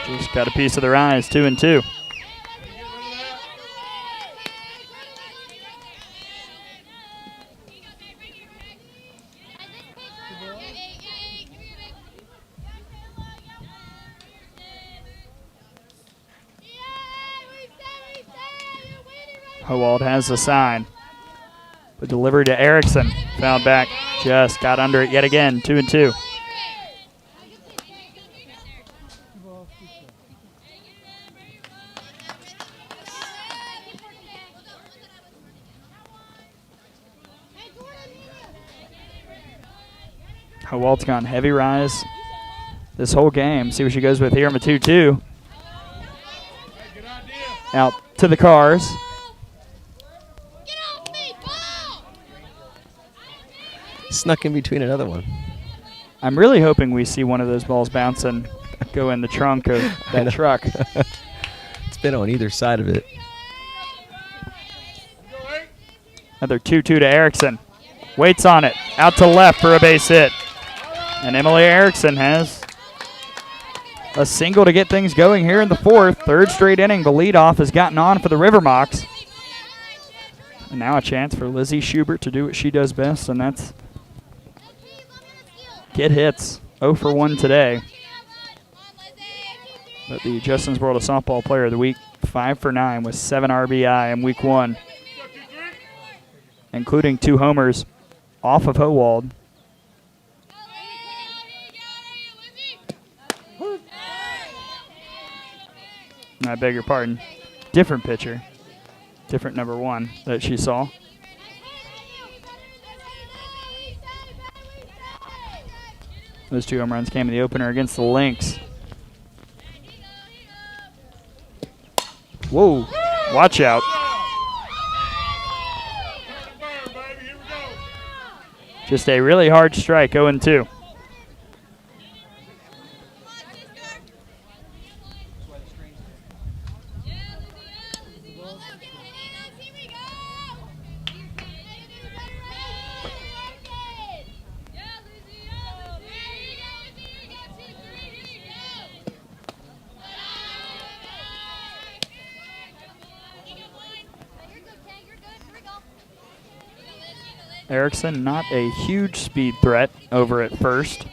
Just got a piece of their eyes, 2-2. Howald has the sign. But delivery to Erickson. Fouled back. Just got under it yet again. 2-2. Howald's gone heavy rise this whole game. See what she goes with here on the 2-2. Out to the cars. Snuck in between another one. I'm really hoping we see one of those balls bounce and go in the trunk of that truck. It's been on either side of it. Another 2-2 to Erickson. Waits on it. Out to left for a base hit. And Emily Erickson has a single to get things going here in the 4th. 3rd straight inning. The leadoff has gotten on for the River Mocs. And now a chance for Lizzie Schubert to do what she does best, and that's get hits. 0 for 1 today. But the Justin's World of Softball Player of the Week, 5 for 9 with 7 RBI in week 1, including 2 homers off of Howald. I beg your pardon. Different pitcher. Different number 1 that she saw. Those 2 home runs came in the opener against the Lynx. Whoa, watch out. Just a really hard strike, 0-2. Erickson, not a huge speed threat over at first,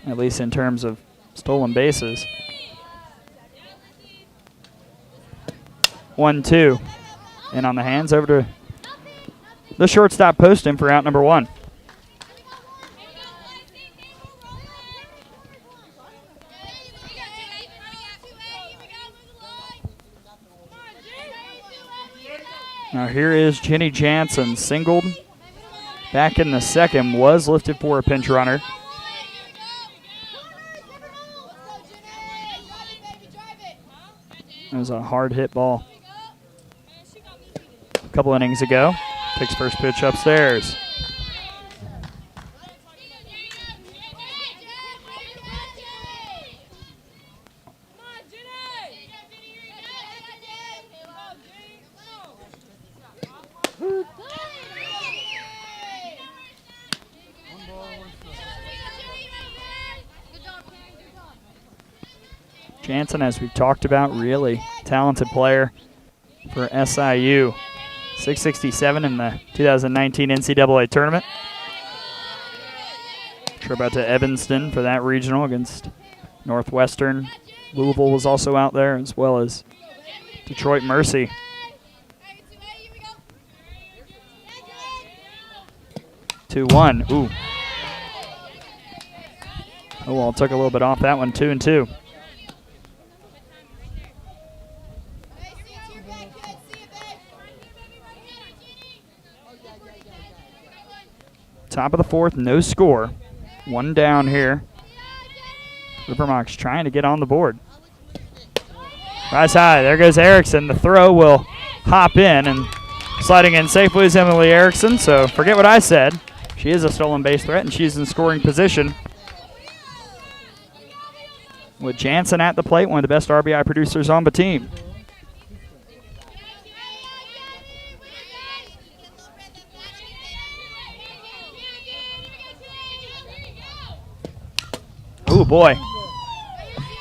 at least in terms of stolen bases. 1-2. And on the hands over to the shortstop Poston for out number 1. Now here is Jenny Jansen, singled back in the 2nd, was lifted for a pinch runner. That was a hard hit ball. couple innings ago. Takes first pitch upstairs. Jansen, as we've talked about, really talented player for SIU. 667 in the 2019 NCAA tournament. Trip out to Evanston for that regional against Northwestern. Louisville was also out there, as well as Detroit Mercy. Two one. Ooh. Oh, well, took a little bit off that one. 2-2. Top of the fourth, no score. One down here. River Mocs trying to get on the board. Rise high. There goes Erickson. The throw will hop in, and sliding in safely is Emily Erickson. So forget what I said. She is a stolen base threat, and she's in scoring position. With Jansen at the plate, one of the best RBI producers on the team. Oh boy.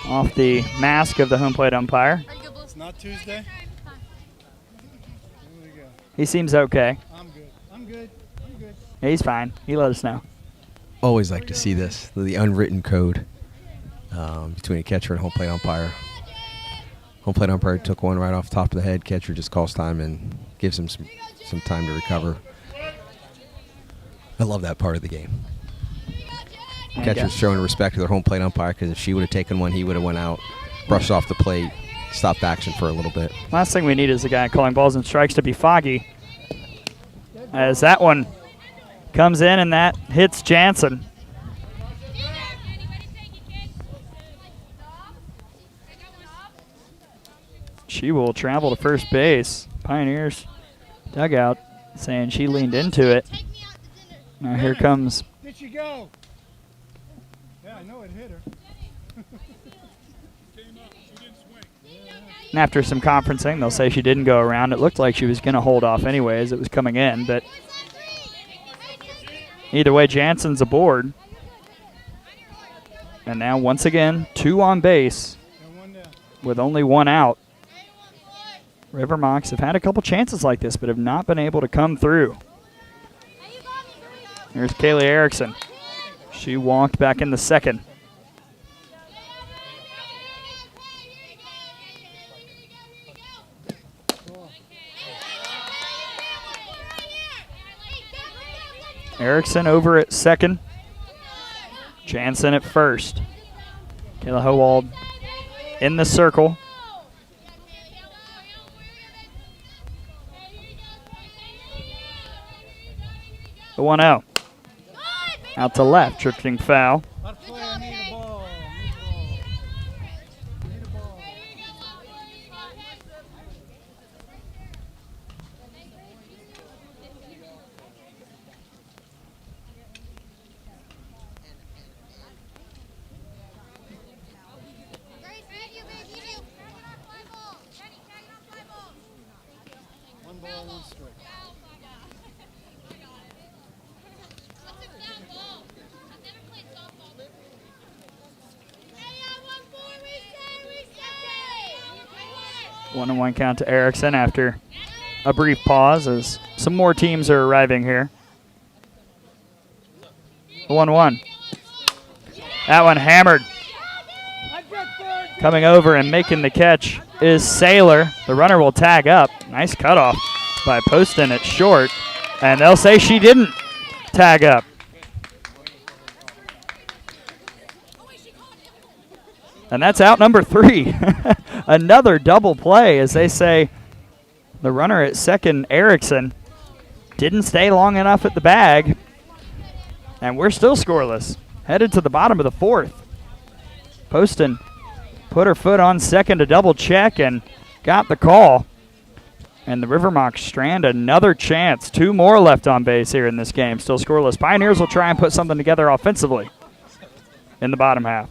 Off the mask of the home plate umpire. It's not Tuesday. He seems okay. I'm good. I'm good. I'm good. Yeah, he's fine. He let us know. Always like to see this, the unwritten code between a catcher and home plate umpire. Home plate umpire took one right off the top of the head. Catcher just calls time and gives him some time to recover. I love that part of the game. Catcher's showing respect to their home plate umpire, because if she would have taken one, he would have went out, brushed off the plate, stopped action for a little bit. Last thing we need is a guy calling balls and strikes to be foggy. As that one comes in, and that hits Jansen. She will travel to first base. Pioneers dugout saying she leaned into it. Now here comes. Did she go? Yeah, I know it hit her. And after some conferencing, they'll say she didn't go around. It looked like she was going to hold off anyway as it was coming in, but either way, Jansen's aboard. And now, once again, 2 on base with only 1 out. River Mocs have had a couple chances like this, but have not been able to come through. Here's Kaylee Erickson. She walked back in the second. Erickson over at second. Jansen at first. Kayla Howald in the circle. The 1-0. Out to left, drifting foul. One and one count to Erickson after a brief pause as some more teams are arriving here. 1-1. That one hammered. Coming over and making the catch is Saylor. The runner will tag up. Nice cutoff by Poston at short. And they'll say she didn't tag up. And that's out number 3. Another double play, as they say the runner at second, Erickson, didn't stay long enough at the bag. And we're still scoreless. Headed to the bottom of the 4th. Poston put her foot on second to double check and got the call. And the River Mocs strand another chance. 2 more left on base here in this game. Still scoreless. Pioneers will try and put something together offensively in the bottom half.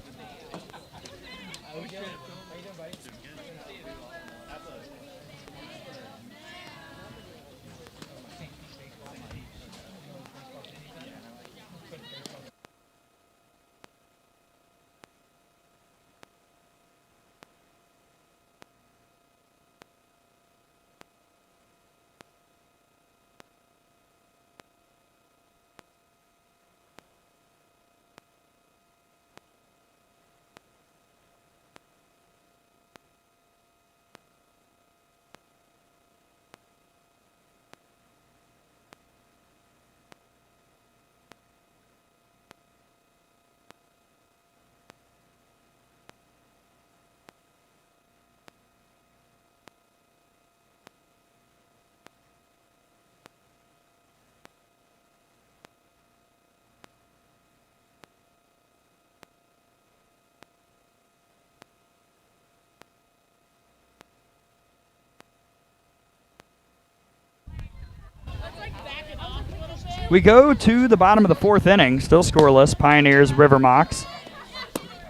We go to the bottom of the 4th inning, still scoreless. Pioneers, River Mocs.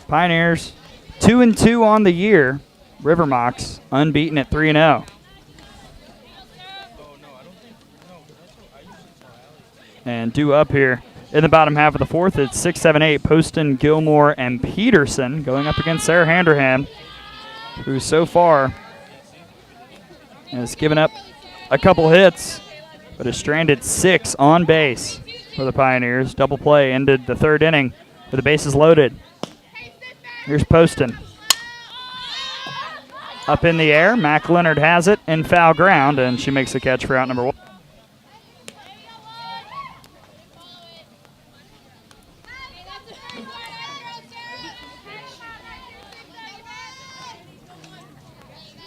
Pioneers 2-2 on the year. River Mocs unbeaten at 3-0. And due up here in the bottom half of the 4th, it's 6, 7, 8. Poston, Gilmore, and Peterson going up against Sarah Handerham, who so far has given up a couple hits, but has stranded 6 on base for the Pioneers. Double play ended the 3rd inning with the bases loaded. Here's Poston. Up in the air, Mac Leonard has it in foul ground, and she makes the catch for out number 1.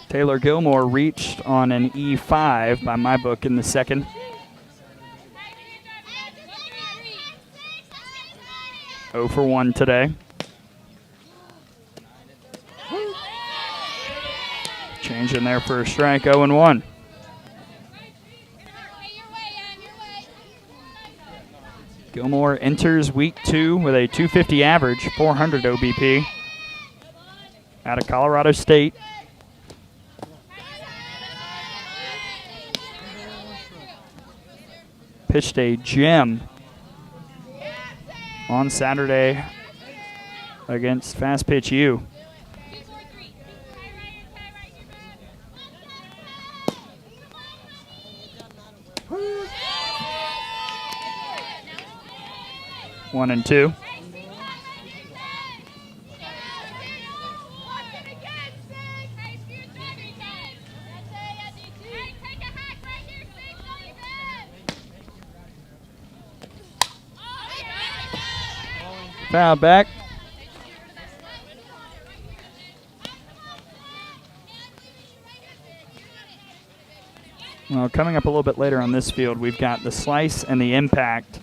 Taylor Gilmore reached on an E5 by my book in the 2nd. Oh for 1 today. Change in there for a strike, 0-1. Gilmore enters week 2 with a 250 average, 400 OBP out of Colorado State. Pitched a gem on Saturday against Fast Pitch U. One and 2. Foul back. Well, coming up a little bit later on this field, we've got the slice and the impact.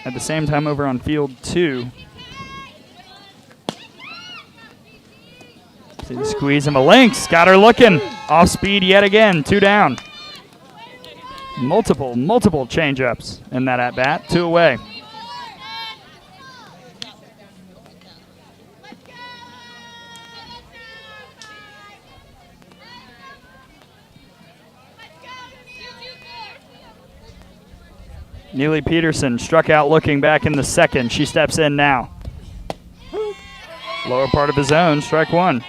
At the same time over on field 2. See the squeeze and the links. Got her looking. Off speed yet again. 2 down. Multiple change-ups in that at-bat. 2 away. Neely Peterson struck out looking back in the 2nd. She steps in now. Lower part of his zone, strike 1.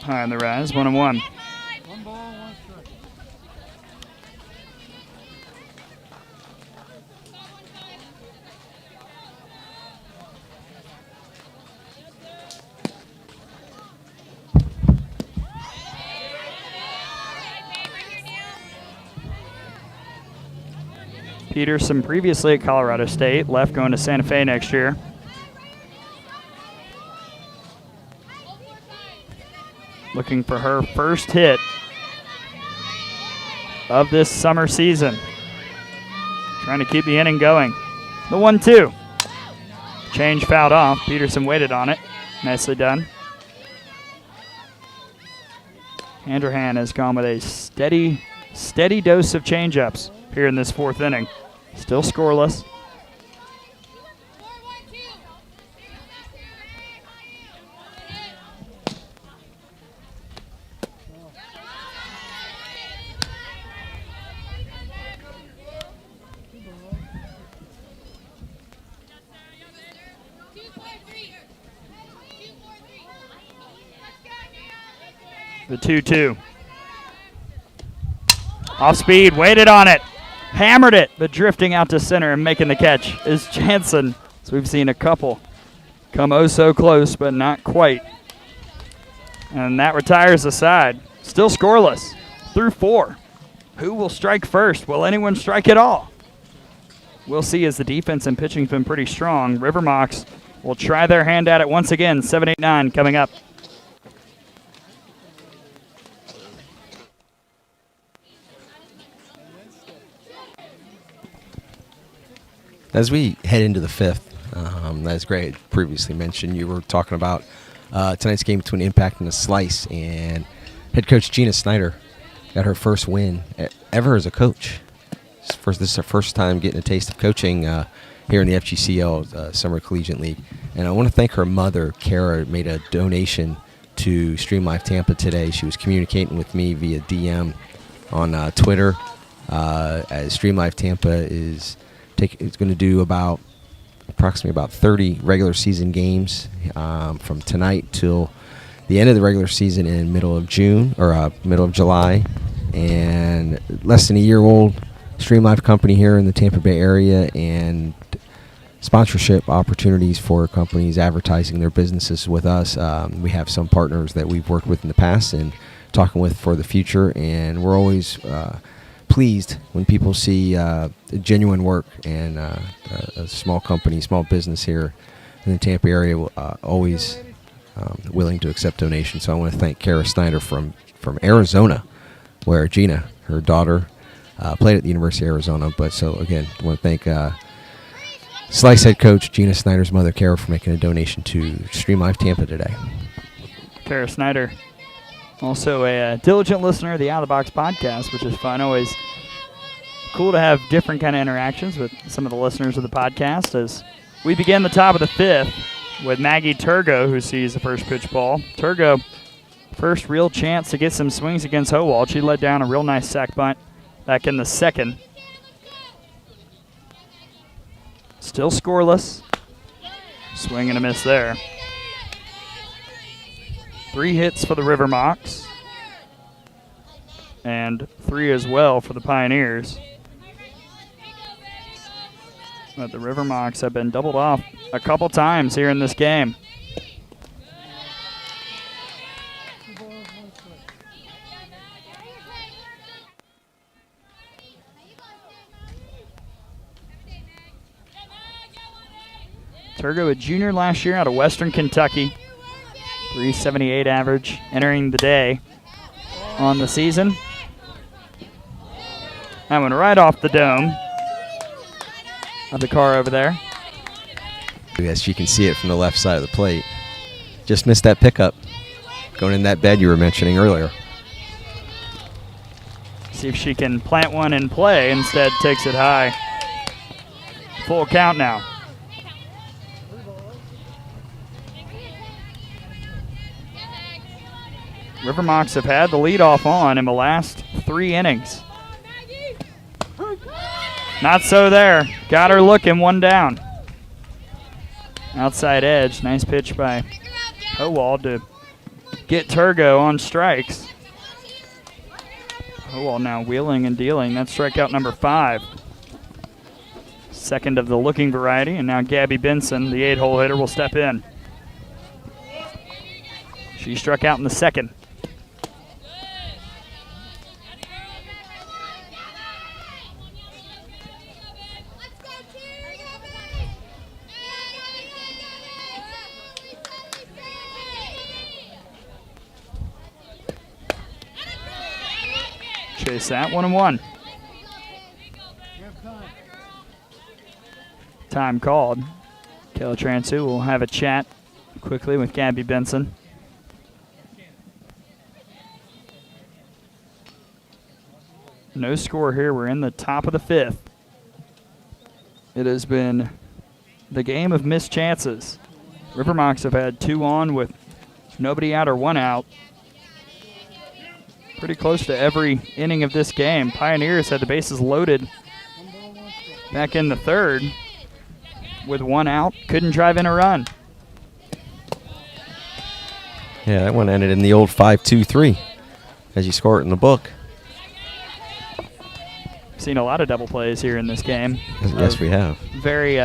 High on the rise, 1-1. One ball, 1 strike. Peterson previously at Colorado State, left going to Santa Fe next year. looking for her first hit of this summer season. Trying to keep the inning going. The 1-2. Change fouled off. Peterson waited on it. Nicely done. Handrahan has gone with a steady dose of changeups here in this fourth inning. Still scoreless. The 2-2. Off speed, waited on it, hammered it, but drifting out to center and making the catch is Jansen. So we've seen a couple come oh so close, but not quite. And that retires the side. Still scoreless through 4. Who will strike first? Will anyone strike at all? We'll see, as the defense and pitching's been pretty strong. River Mocs will try their hand at it once again. 7-8-9 coming up. As we head into the fifth, as Greg had previously mentioned, you were talking about tonight's game between Impact and the Slice, and head coach Gina Snyder got her first win ever as a coach. This is her first time getting a taste of coaching here in the FGCL Summer Collegiate League. And I want to thank her mother, Kara, made a donation to Stream Live Tampa today. She was communicating with me via DM on Twitter, as Stream Live Tampa is going to do approximately about 30 regular season games from tonight till the end of the regular season in middle of June or middle of July. And less than a year old Stream Live company here in the Tampa Bay area, and sponsorship opportunities for companies advertising their businesses with us. We have some partners that we've worked with in the past and talking with for the future, and we're always pleased when people see genuine work and a small company, small business here in the Tampa area, always willing to accept donations. So I want to thank Kara Snyder from Arizona, where Gina, her daughter, played at the University of Arizona. But so again, I want to thank Slice head coach Gina Snyder's mother, Kara, for making a donation to Stream Live Tampa today. Kara Snyder, also a diligent listener of the Out of the Box podcast, which is fun. Always cool to have different kind of interactions with some of the listeners of the podcast. As we begin the top of the fifth with Maggie Turgo, who sees the first pitch ball. Turgo, first real chance to get some swings against Howald. She let down a real nice sac bunt back in the second. Still scoreless. Swing and a miss there. 3 hits for the River Mocs, and 3 as well for the Pioneers. But the River Mocs have been doubled off a couple times here in this game. Turgo, a junior last year out of Western Kentucky. 378 average entering the day on the season. That one right off the dome of the car over there. Yes, you can see it from the left side of the plate. Just missed that pickup going in that bed you were mentioning earlier. See if she can plant one in play. Instead takes it high. Full count now. River Mocs have had the leadoff on in the last 3 innings. Not so there. Got her looking, 1 down. Outside edge. Nice pitch by Howald to get Turgo on strikes. Howald now wheeling and dealing. That's strikeout number 5. Second of the looking variety, and now Gabby Benson, the 8-hole hitter, will step in. She struck out in the second. Chase that 1-1. Time called. Kayla Transu will have a chat quickly with Gabby Benson. No score here. We're in the top of the 5th. It has been the game of missed chances. River Mocs have had 2 on with nobody out or 1 out. Pretty close to every inning of this game. Pioneers had the bases loaded back in the 3rd with 1 out. Couldn't drive in a run. Yeah, that one ended in the old 5-2-3 as you score it in the book. Seen a lot of double plays here in this game. Yes, we have. Very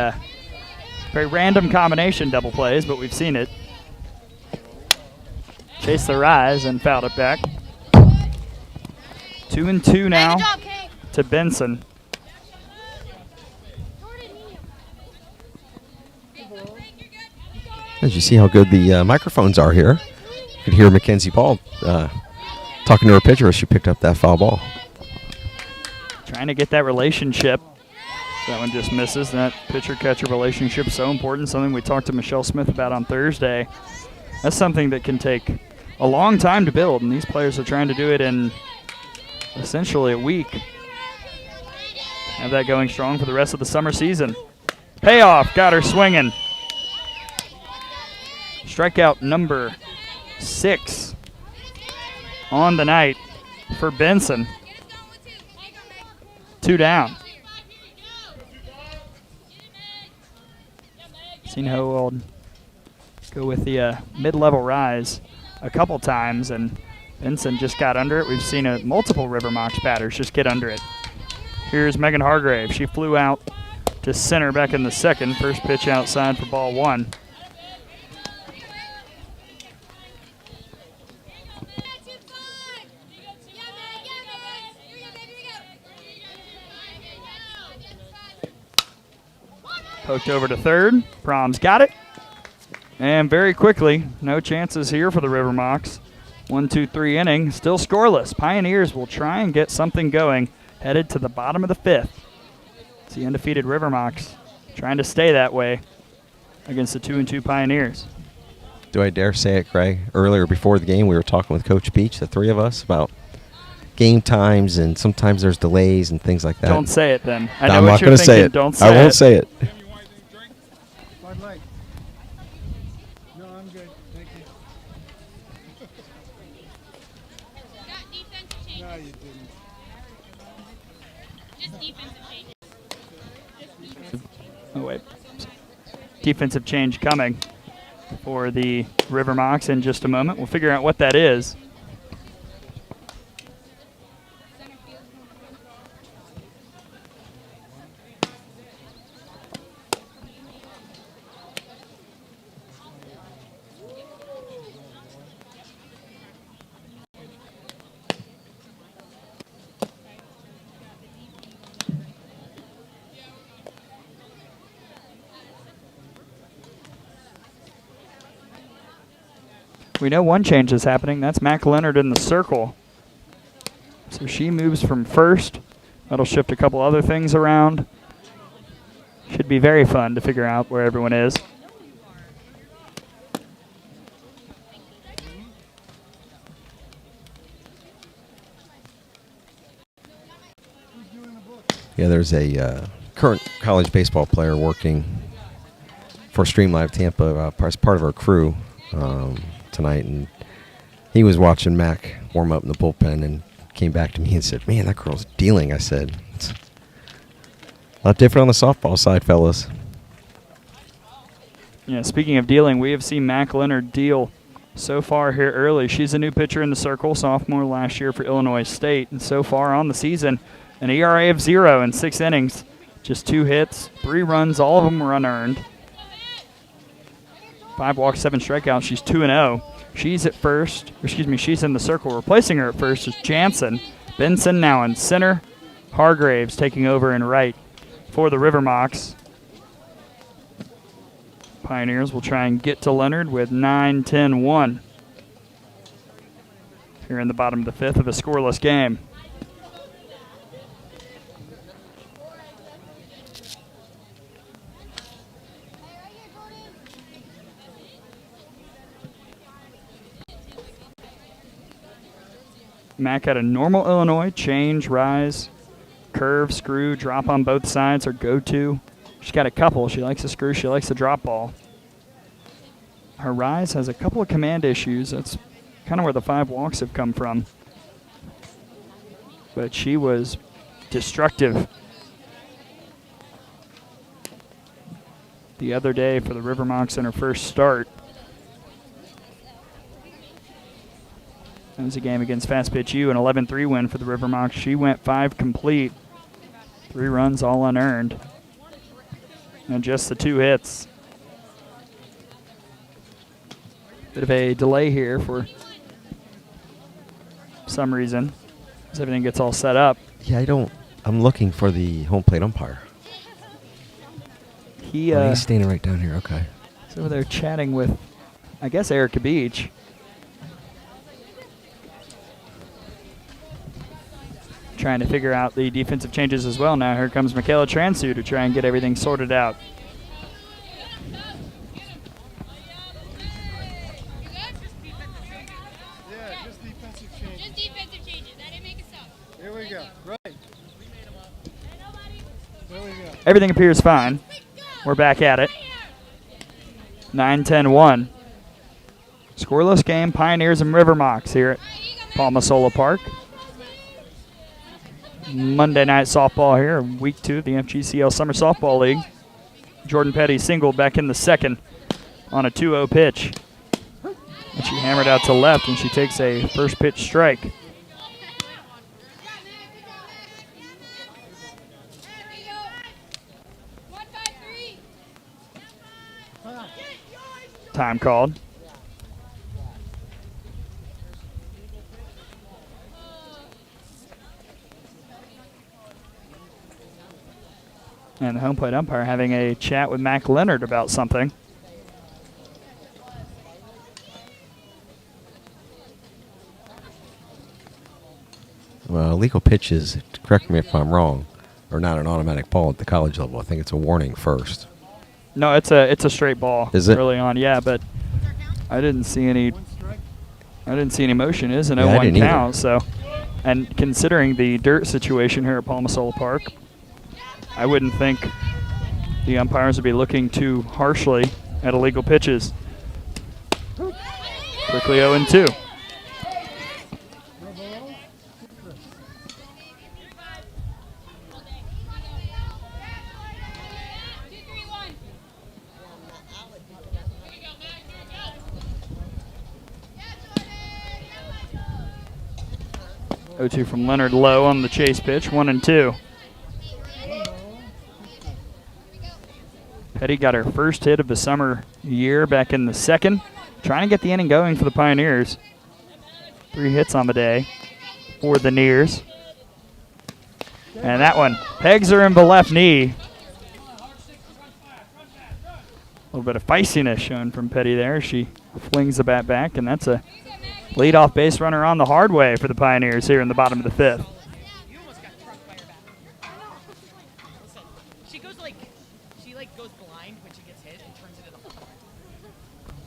random combination double plays, but we've seen it. Chase the rise and fouled it back. 2-2 now to Benson. As you see how good the microphones are here, you could hear Mackenzie Paul talking to her pitcher as she picked up that foul ball. Trying to get that relationship. That one just misses. That pitcher-catcher relationship is so important, something we talked to Michelle Smith about on Thursday. That's something that can take a long time to build, and these players are trying to do it in essentially a week. Have that going strong for the rest of the summer season. Payoff, got her swinging. Strikeout number 6 on the night for Benson. 2 down. Seen Hoeld go with the mid-level rise a couple times, and Benson just got under it. We've seen multiple River Mocs batters just get under it. Here's Megan Hargrave. She flew out to center back in the 2nd. First pitch outside for ball 1. Poked over to 3rd. Prom's got it. And very quickly, no chances here for the River Mocs. 1-2-3 inning, still scoreless. Pioneers will try and get something going, headed to the bottom of the 5th. It's the undefeated River Mocs trying to stay that way against the 2-2 Pioneers. Do I dare say it, Greg? Earlier before the game, we were talking with Coach Beach, the 3 of us, about game times, and sometimes there's delays and things like that. Don't say it then. I know I'm what not you're going to say thinking. it. Don't say it. I won't say it. Bud Light. No, I'm good. Thank you. No, you didn't. Oh, wait. Defensive change coming for the River Mocs in just a moment. We'll figure out what that is. We know one change is happening. That's Mac Leonard in the circle. So she moves from 1st. That'll shift a couple other things around. Should be very fun to figure out where everyone is. Yeah, there's a current college baseball player working for Stream Live Tampa as part of our crew tonight, and he was watching Mac warm up in the bullpen and came back to me and said, "Man, that girl's dealing." I said, "It's a lot different on the softball side, fellas." Yeah, speaking of dealing, we have seen Mac Leonard deal so far here early. She's a new pitcher in the circle, sophomore last year for Illinois State, and so far on the season, an ERA of 0 in 6 innings. Just 2 hits, 3 runs, all of them were unearned. 5 walks, 7 strikeouts. She's 2-0. She's at first. She's in the circle. Replacing her at first is Jansen. Benson now in center. Hargraves taking over in right for the River Mocs. Pioneers will try and get to Leonard with 9-10-1. Here in the bottom of the 5th of a scoreless game. Mac had a normal Illinois, change, rise, curve, screw, drop on both sides, her go-to. She's got a couple. She likes the screw. She likes the drop ball. Her rise has a couple of command issues. That's kind of where the 5 walks have come from. But she was destructive the other day for the River Mocs in her first start. That was a game against Fast Pitch U, an 11-3 win for the River Mocs. She went 5 complete, 3 runs all unearned, and just the 2 hits. Bit of a delay here for some reason as everything gets all set up. Yeah, I'm looking for the home plate umpire. He's standing right down here. Okay. He's over there chatting with, I guess, Erica Beach. Trying to figure out the defensive changes as well. Now here comes Michaela Transu to try and get everything sorted out. Yeah, just defensive changes. Just defensive changes. I didn't make a sub. Here we go. Right. There we go. Everything appears fine. We're back at it. 9-10-1. Scoreless game, Pioneers and River Mocs here at Palmas Sola Park. Monday night softball here, week 2 of the FGCL Summer Softball League. Jordan Petty singled back in the second on a 2-0 pitch. And she hammered out to left, and she takes a first pitch strike. Time called. And the home plate umpire having a chat with Mac Leonard about something. Well, illegal pitches, correct me if I'm wrong, are not an automatic ball at the college level. I think it's a warning first. No, it's a straight ball. Is it? Early on, yeah, but I didn't see any motion. It is an Yeah, I 0-1 didn't count, so, and considering the dirt situation here at Palmas Sola Park, I wouldn't think the umpires would be looking too harshly at illegal pitches. Quickly 0-2. O2 from Leonard low on the chase pitch, 1-2. Petty got her first hit of the summer year back in the second. Trying to get the inning going for the Pioneers. 3 hits on the day for the Nears. And that one pegs her in the left knee. A little bit of feistiness shown from Petty there. She flings the bat back, and that's a leadoff base runner on the hard way for the Pioneers here in the bottom of the 5th. You almost got trucked by her back. Listen, she goes goes blind when she gets hit and turns it into the hole.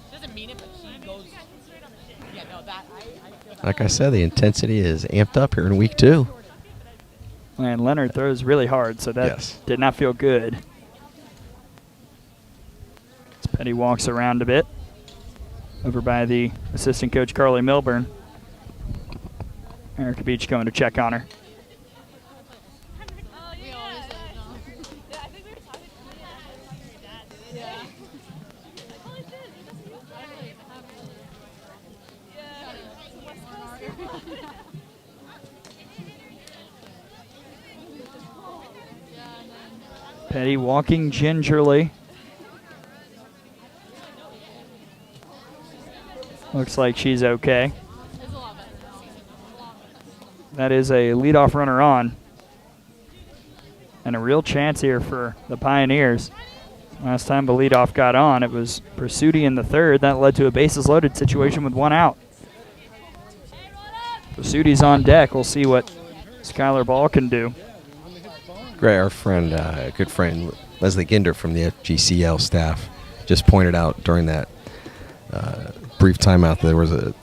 She doesn't mean it, but she goes. Yeah, no, that I feel that. Like I said, the intensity is amped up here in week 2. And Leonard throws really hard, so that did not feel good. As Petty walks around a bit, over by the assistant coach, Carly Milburn. Erica Beach going to check on her. Petty walking gingerly. Looks like she's okay. That is a leadoff runner on. And a real chance here for the Pioneers. Last time the leadoff got on, it was Pursuti in the 3rd. That led to a bases loaded situation with 1 out. Pursuiti's on deck. We'll see what Skylar Ball can do. Great, our friend, good friend, Leslie Ginder from the FGCL staff just pointed out during that brief timeout that there was a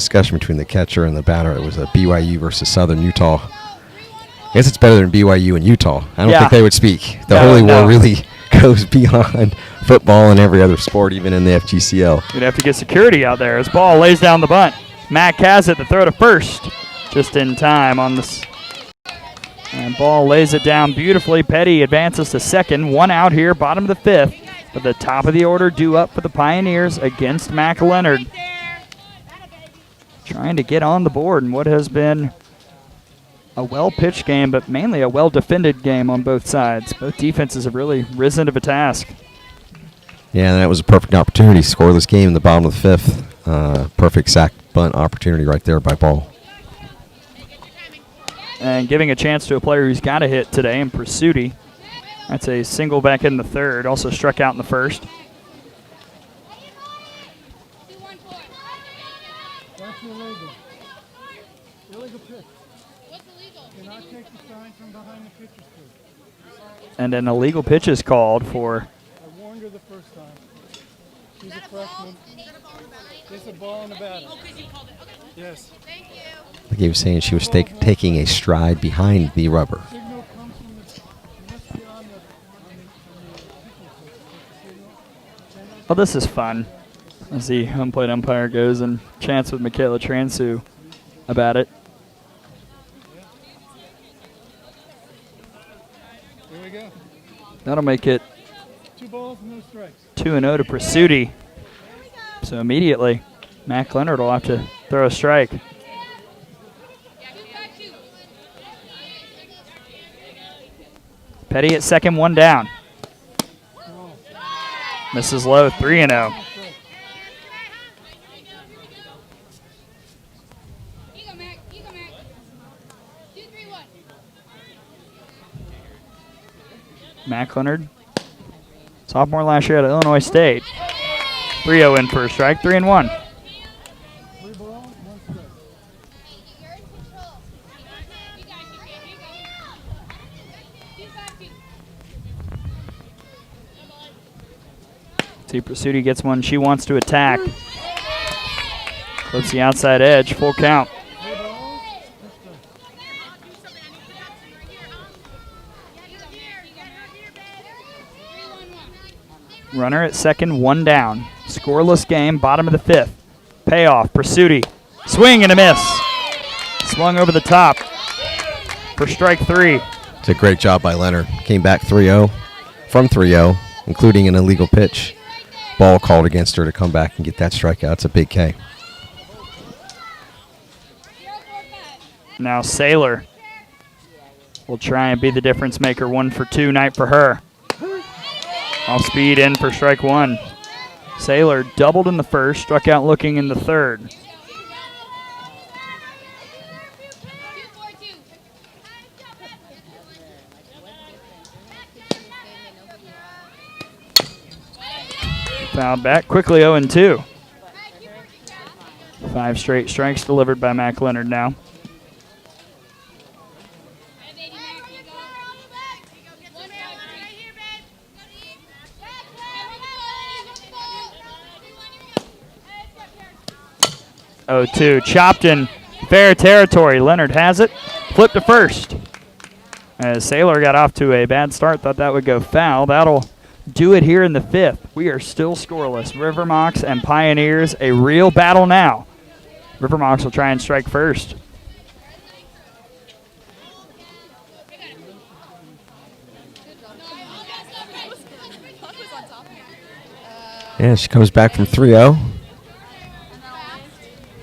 discussion between the catcher and the batter. It was a BYU versus Southern Utah. I guess it's better than BYU and Utah. I don't Yeah. think they would speak. The No, Holy no. War really goes beyond football and every other sport, even in the FGCL. You'd have to get security out there. As ball lays down the bunt. Mack has it. The throw to first. Just in time on this. And ball lays it down beautifully. Petty advances to second. 1 out here, bottom of the 5th. But the top of the order due up for the Pioneers against Mac Leonard. Trying to get on the board in what has been a well-pitched game, but mainly a well-defended game on both sides. Both defenses have really risen to the task. Yeah, and that was a perfect opportunity. Scoreless game in the bottom of the 5th. Perfect sack bunt opportunity right there by Ball. And giving a chance to a player who's got a hit today in Pursuti. That's a single back in the 3rd. Also struck out in the 1st. That's illegal. Illegal pitch. What's illegal? Cannot take the sign from behind the pitcher's crew. And an illegal pitch is called for. I warned her the first time. She's a freshman. It's a ball in the batter. Oh, because you called it. Okay. Yes. Thank you. Like he was saying, she was taking a stride behind the rubber. Signal comes from the. You must be on the pitcher's signal. Oh, this is fun. As the home plate umpire goes and chats with Michaela Transu about it. Here we go. That'll make it 2 balls, no strikes. 2-0 to Pursuti. So immediately, Mac Leonard will have to throw a strike. Petty at second, 1 down. Misses low, 3-0. You go, Mac. You go, Mac. 2, 3, 1. Mac Leonard, sophomore last year at Illinois State. 3-0 in for a strike, 3-1. 3 balls, 1 strike. You're in control. You got it. You go. 2, 5, 2. See, Pursuti gets one she wants to attack. Clips the outside edge, full count. 3 balls, 2 strikes. Runner at second, 1 down. Scoreless game, bottom of the 5th. Payoff, Pursuti. Swing and a miss. Swung over the top for strike 3. It's a great job by Leonard. Came back 3-0 from 3-0, including an illegal pitch. Ball called against her to come back and get that strikeout. It's a big K. Now Saylor will try and be the difference maker. 1 for 2 night for her. Off speed in for strike 1. Saylor doubled in the 1st, struck out looking in the 3rd. 2, 4, 2. Fouled back quickly, 0-2. 5 straight strikes delivered by Mac Leonard now. Oh, 2 chopped in fair territory. Leonard has it. Flipped to first. As Saylor got off to a bad start, thought that would go foul. That'll do it here in the 5th. We are still scoreless. River Mocs and Pioneers, a real battle now. River Mocs will try and strike first. Yeah, she comes back from 3-0,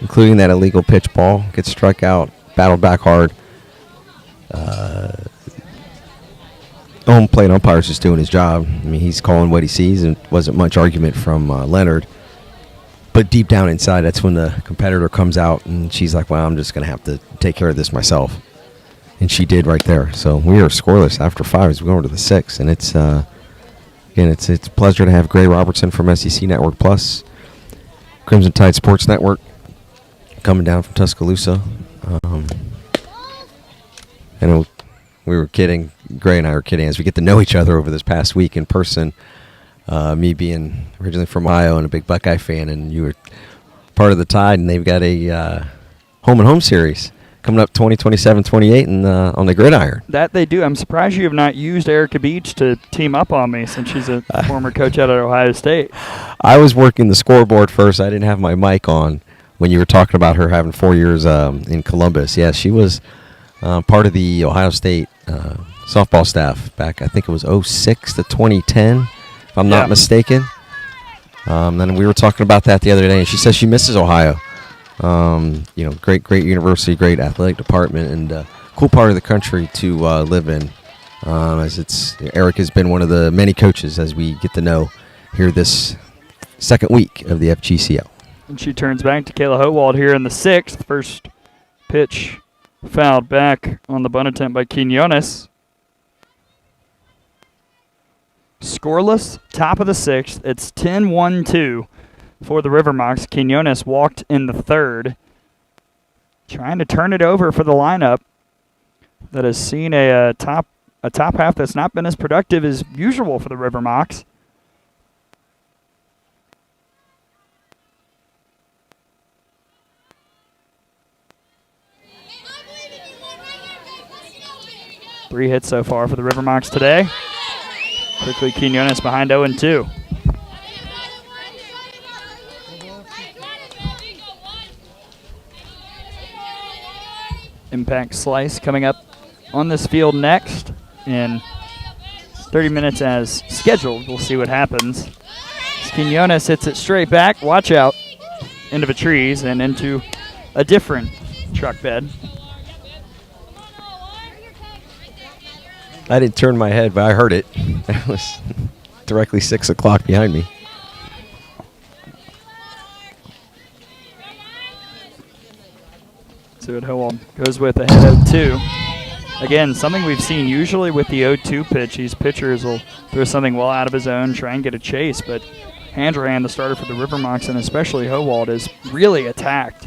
including that illegal pitch ball. Gets struck out, battled back hard. Home plate umpire's just doing his job. I mean, he's calling what he sees, and wasn't much argument from Leonard. But deep down inside, that's when the competitor comes out, and she's like, well, I'm just going to have to take care of this myself. And she did right there. So we are scoreless after 5 as we go into the 6th. And it's, again, it's a pleasure to have Gray Robertson from SEC Network Plus, Crimson Tide Sports Network, coming down from Tuscaloosa. And we were kidding, Gray and I were kidding, as we get to know each other over this past week in person. Me being originally from Ohio and a big Buckeye fan, and you were part of the Tide, and they've got a home and home series coming up 2027-28 and on the gridiron. That they do. I'm surprised you have not used Erica Beach to team up on me since she's a former coach out at Ohio State. I was working the scoreboard first. I didn't have my mic on when you were talking about her having 4 years in Columbus. Yeah, she was part of the Ohio State softball staff back, I think it was 06 to 2010, if I'm not mistaken. Then we were talking about that the other day, and she says she misses Ohio. Great university, great athletic department, and cool part of the country to live in. As Eric has been one of the many coaches as we get to know here this second week of the FGCL. And she turns back to Kayla Howald here in the 6th. First pitch fouled back on the bunt attempt by Quinones. Scoreless, top of the 6th. It's 10-1-2 for the River Mocs. Quinones walked in the 3rd, trying to turn it over for the lineup that has seen a top half that's not been as productive as usual for the River Mocs. Three hits so far for the River Mocs today. Quickly, Quinones behind 0-2. Impact slice coming up on this field next in 30 minutes as scheduled. We'll see what happens. Quinones hits it straight back. Watch out. Into the trees and into a different truck bed. I didn't turn my head, but I heard it. It was directly 6 o'clock behind me. So it Howell goes with a head 0-2. Again, something we've seen usually with the 0-2 pitch. These pitchers will throw something well out of his own, try and get a chase, but Handrahan, the starter for the River Mocs, and especially Howald, is really attacked.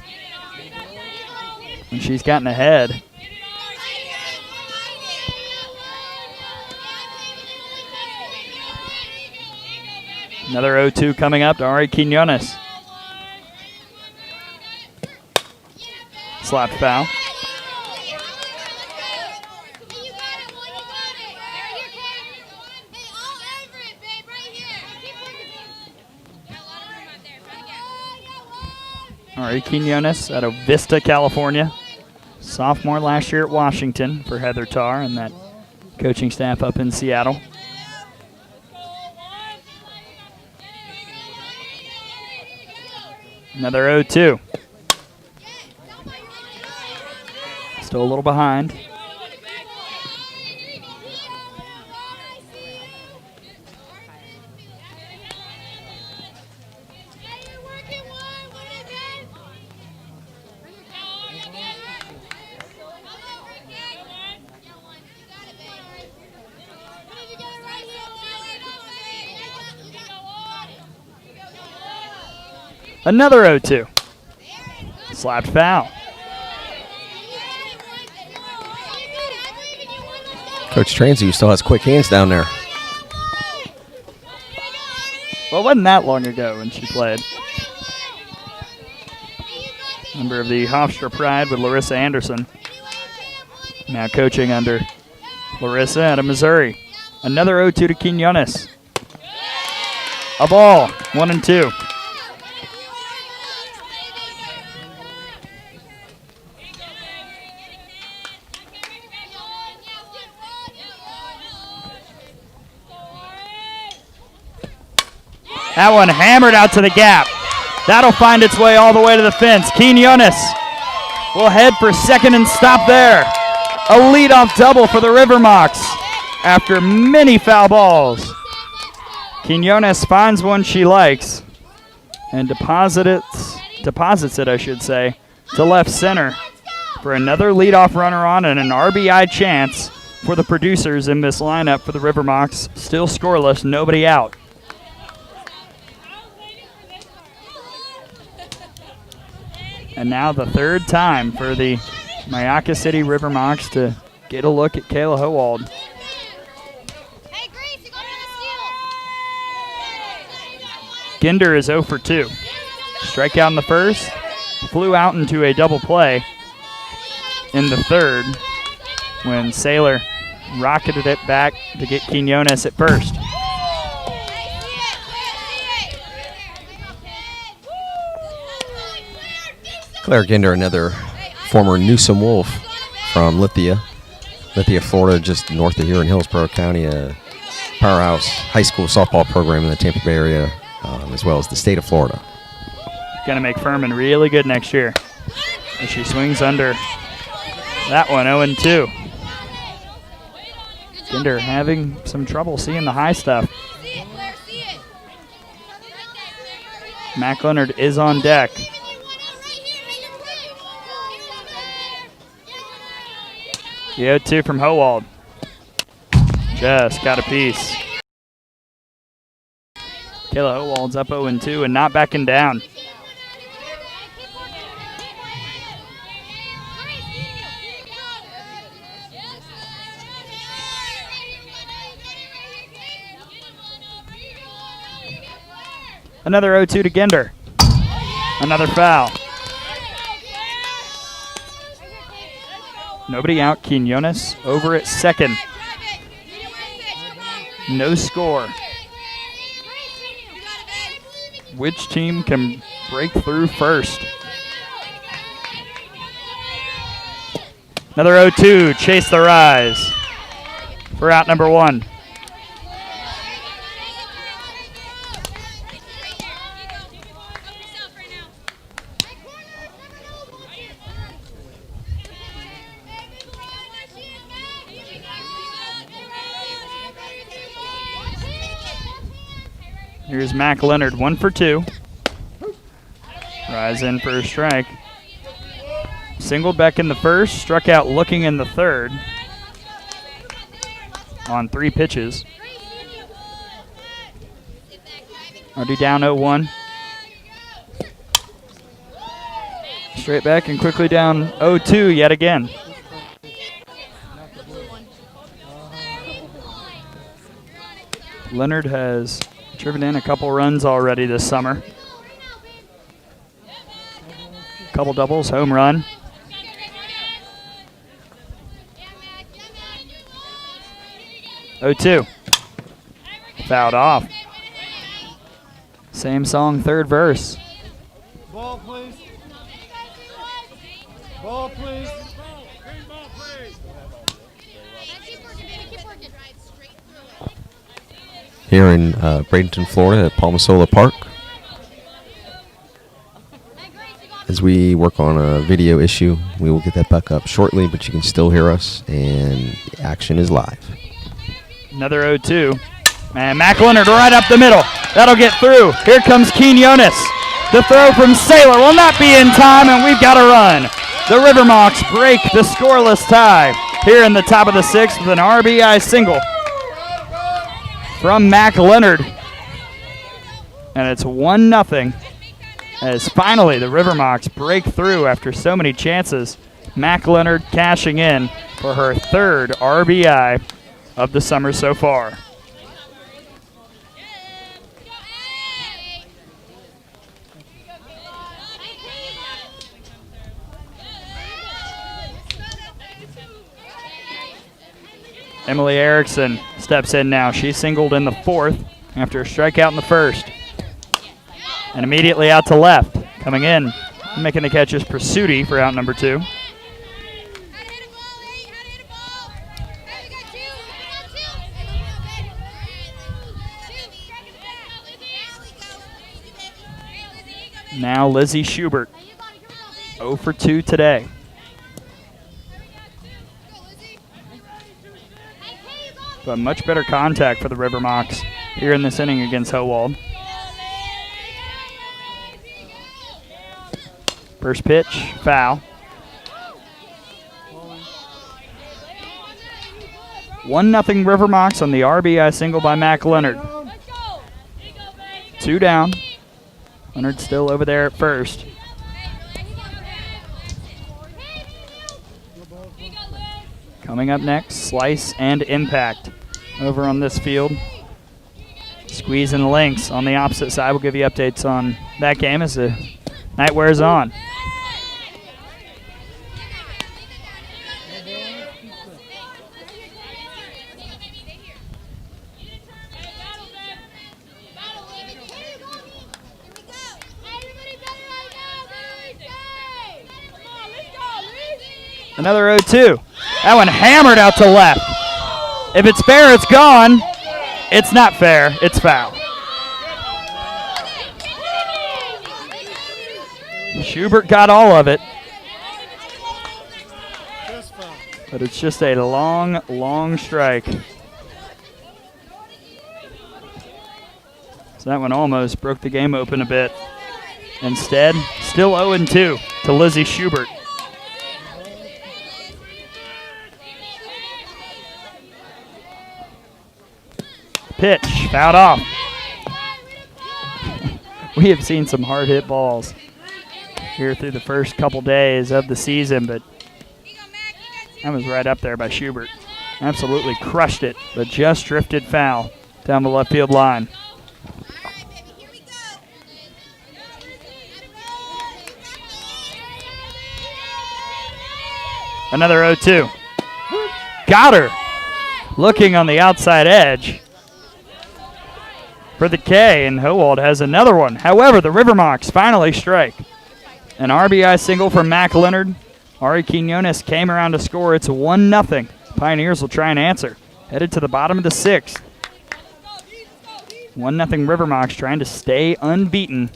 And she's gotten ahead. Another 0-2 coming up to Ari Quinones. Slapped foul. Ari Quinones out of Vista, California. Sophomore last year at Washington for Heather Tarr and that coaching staff up in Seattle. Another 0-2. Still a little behind. Another 0-2. Slapped foul. Coach Transy still has quick hands down there. Well, it wasn't that long ago when she played. Member of the Hofstra Pride with Larissa Anderson. Now coaching under Larissa out of Missouri. Another 0-2 to Quinones. A ball, 1-2. That one hammered out to the gap. That'll find its way all the way to the fence. Quinones will head for second and stop there. A leadoff double for the River Mocs after many foul balls. Quinones finds one she likes and deposits it, I should say, to left center for another leadoff runner on and an RBI chance for the producers in this lineup for the River Mocs. Still scoreless, nobody out. And now the third time for the Myakka City River Mocs to get a look at Kayla Howald. Hey, Grace, you go to the steal. Ginder is 0 for 2. Strikeout in the first. Flew out into a double play in the third when Saylor rocketed it back to get Quinones at first. Claire Ginder, another former Newsom Wolf from Lithia, Florida, just north of here in Hillsborough County, a powerhouse high school softball program in the Tampa Bay area, as well as the state of Florida. Going to make Furman really good next year as she swings under that one, 0-2. Ginder having some trouble seeing the high stuff. Mac Leonard is on deck. The 0-2 from Howald. Just got a piece. Kayla Howald's up 0-2 and not backing down. Another 0-2 to Ginder. Another foul. Nobody out. Quinones over at second. No score. Which team can break through first? Another 0-2. Chase the rise for out number one. Here's Mac Leonard, 1 for 2. Rise in for a strike. Singled back in the first, struck out looking in the third on 3 pitches. Already down 0-1. Straight back and quickly down 0-2 yet again. Leonard has driven in a couple runs already this summer. Couple doubles, home run. Oh, 2. Fouled off. Same song, third verse. Ball, please. Ball, please. Here in Bradenton, Florida, at Palmas Sola Park, as we work on a video issue. We will get that back up shortly, but you can still hear us, and the action is live. Another 0-2. And Mac Leonard right up the middle. That'll get through. Here comes Quinones. The throw from Saylor will not be in time, and we've got a run. The River Mocs break the scoreless tie here in the top of the 6th with an RBI single from Mac Leonard. And it's 1-0 as finally the River Mocs break through after so many chances. Mac Leonard cashing in for her 3rd RBI of the summer so far. Emily Erickson steps in now. She singled in the 4th after a strikeout in the 1st. And immediately out to left. Coming in, making the catch is Pursuti for out number 2. Now Lizzie Schubert, 0 for 2 today. But much better contact for the River Mocs here in this inning against Howald. First pitch, foul. 1-0 River Mocs on the RBI single by Mac Leonard. 2 down. Leonard still over there at first. Coming up next, Slice and Impact over on this field. Squeeze and Lynx on the opposite side. We'll give you updates on that game as the night wears on. Another 0-2. That one hammered out to left. If it's fair, it's gone. It's not fair. It's foul. Schubert got all of it. But it's just a long, long strike. So that one almost broke the game open a bit. Instead, still 0-2 to Lizzie Schubert. Pitch, fouled off. We have seen some hard hit balls here through the first couple days of the season, but that was right up there by Schubert. Absolutely crushed it, but just drifted foul down the left field line. Another 0-2. Got her. Looking on the outside edge for the K, and Howald has another one. However, the River Mocs finally strike. An RBI single from Mac Leonard. Ari Quinones came around to score. It's 1-0. Pioneers will try and answer. Headed to the bottom of the sixth. 1-0 River Mocs trying to stay unbeaten.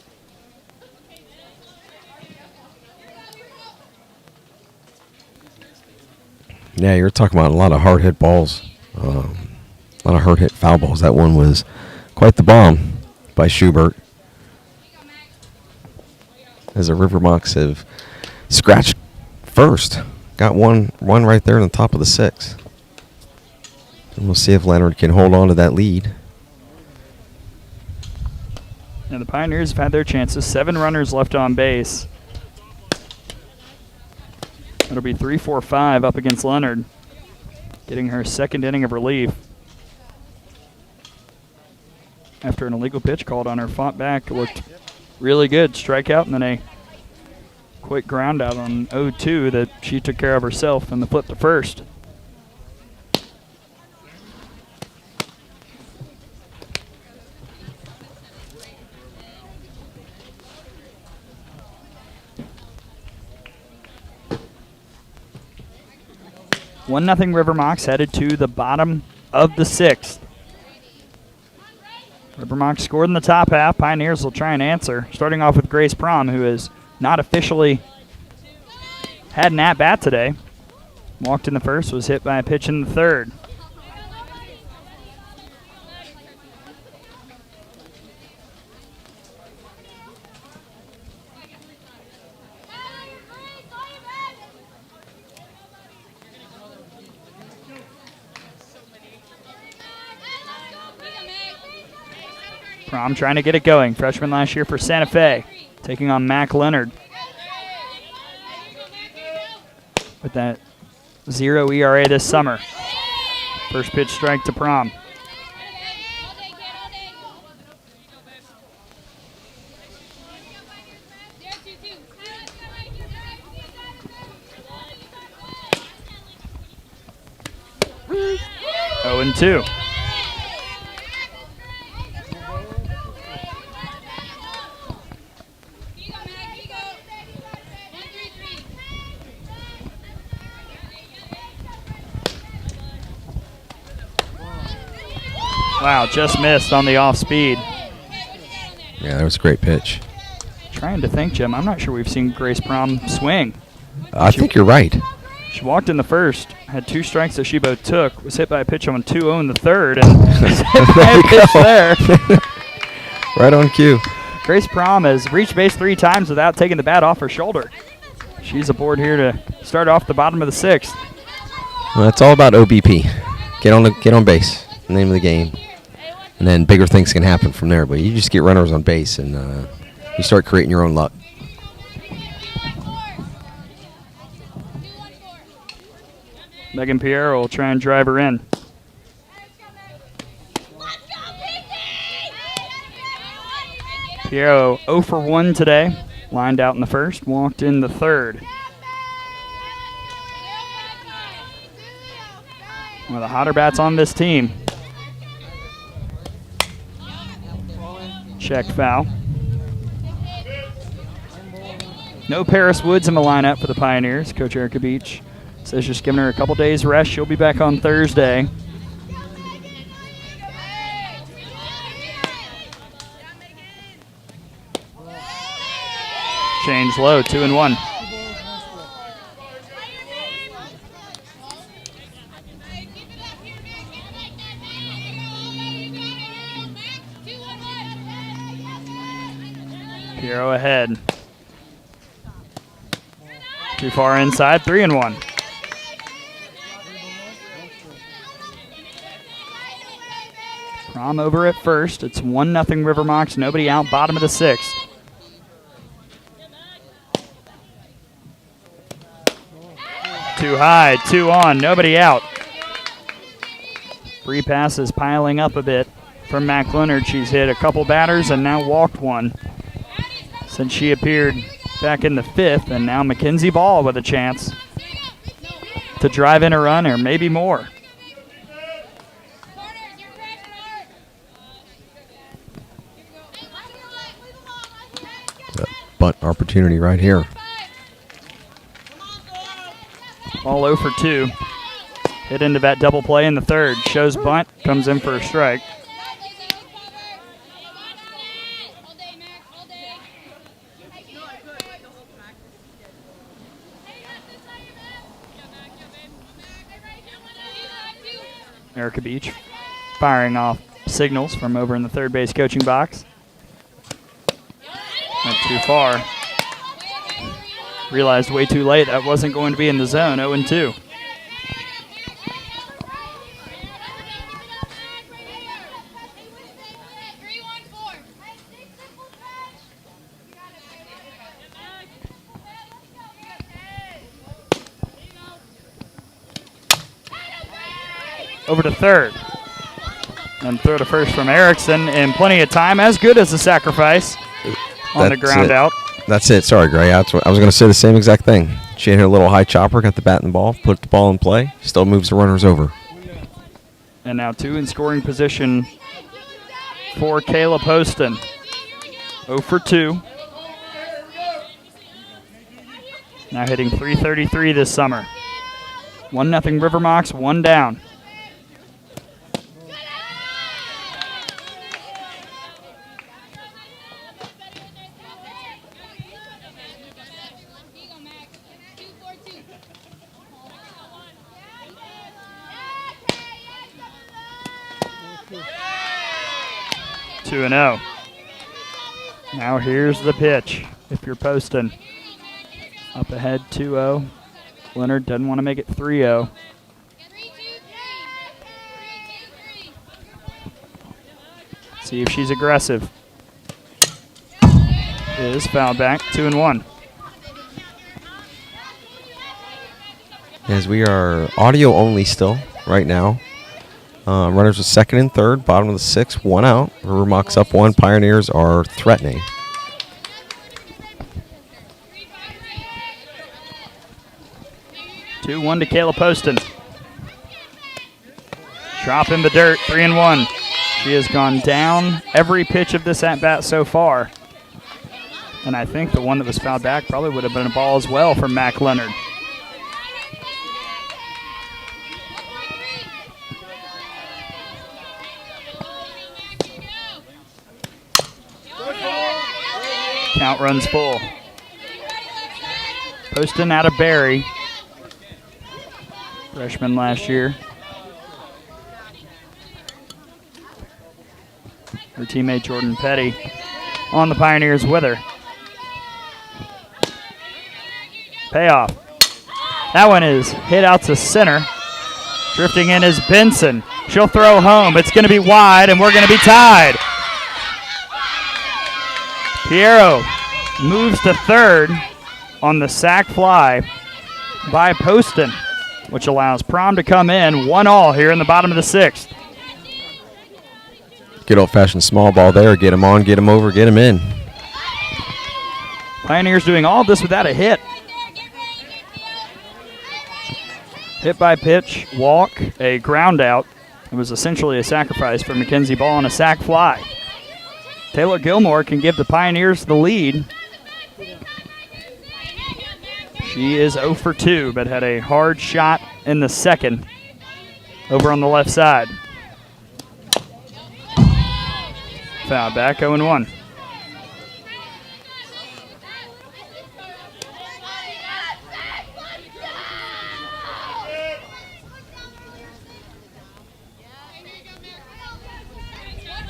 Yeah, you're talking about a lot of hard hit balls. A lot of hard hit foul balls. That one was quite the bomb by Schubert. As the River Mocs have scratched first. Got one right there in the top of the sixth. And we'll see if Leonard can hold on to that lead. And the Pioneers have had their chances. 7 runners left on base. It'll be 3-4-5 up against Leonard, getting her second inning of relief. After an illegal pitch called on her, fought back, looked really good. Strikeout, and then a quick ground out on 0-2 that she took care of herself in the flip to first. One nothing River Mocs headed to the bottom of the sixth. River Mocs scored in the top half. Pioneers will try and answer, starting off with Grace Prom, who has not officially had an at-bat today. Walked in the first, was hit by a pitch in the third. Prom trying to get it going. Freshman last year for Santa Fe, taking on Mac Leonard. With that 0 ERA this summer. First pitch strike to Prom. Oh, and 2. Wow, just missed on the off speed. Yeah, that was a great pitch. Trying to think, Jim. I'm not sure we've seen Grace Prom swing. I think you're right. She walked in the first, had 2 strikes that she both took, was hit by a pitch on 2-0 in the third, and was hit by a pitch there. Right on cue. Grace Prom has reached base 3 times without taking the bat off her shoulder. She's aboard here to start off the bottom of the sixth. Well, it's all about OBP. Get on base. The name of the game. And then bigger things can happen from there. But you just get runners on base and you start creating your own luck. Megan Pierre will try and drive her in. Piero 0 for 1 today. Lined out in the first, walked in the third. One of the hotter bats on this team. Check foul. No Paris Woods in the lineup for the Pioneers. Coach Erica Beach says just giving her a couple days rest. She'll be back on Thursday. Change low, 2-1. Piero ahead. Too far inside, 3-1. Prom over at first. It's 1-0 River Mocs. Nobody out, bottom of the sixth. Too high, 2 on, nobody out. Free passes piling up a bit from Mac Leonard. She's hit a couple batters and now walked one since she appeared back in the fifth, and now Mackenzie Ball with a chance to drive in a run or maybe more. It's a bunt opportunity right here. Ball 0 for 2. Hit into that double play in the third. Shows bunt, comes in for a strike. Erica Beach firing off signals from over in the third base coaching box. Not too far. Realized way too late that wasn't going to be in the zone. 0-2. Over to third. And throw to first from Erickson, and plenty of time. As good as a sacrifice on the ground out. That's it. Sorry, Gray. I was going to say the same exact thing. She hit her little high chopper, got the bat and the ball, put the ball in play, still moves the runners over. And now 2 in scoring position for Kayla Poston. 0 for 2. Now hitting .333 this summer. 1-0 River Mocs, 1 down. Two and 0. Now here's the pitch. If you're Poston, up ahead 2-0. Leonard doesn't want to make it 3-0. See if she's aggressive. Is fouled back, 2-1. As we are audio only still right now. Runners are second and third, bottom of the sixth, 1 out. River Mocs up 1. Pioneers are threatening. 2-1 to Kayla Poston. Drop in the dirt, 3-1. She has gone down every pitch of this at-bat so far. And I think the one that was fouled back probably would have been a ball as well from Mac Leonard. Count runs full. Poston out of Barry. Freshman last year. Her teammate Jordan Petty on the Pioneers with her. Payoff. That one is hit out to center. Drifting in is Benson. She'll throw home. It's going to be wide, and we're going to be tied. Piero moves to third on the sac fly by Poston, which allows Prom to come in 1-1 here in the bottom of the sixth. Good old-fashioned small ball there. Get him on, get him over, get him in. Pioneers doing all this without a hit. Hit by pitch, walk, a ground out. It was essentially a sacrifice for Mackenzie Ball and a sac fly. Taylor Gilmore can give the Pioneers the lead. She is 0 for 2, but had a hard shot in the second over on the left side. Foul back, 0-1.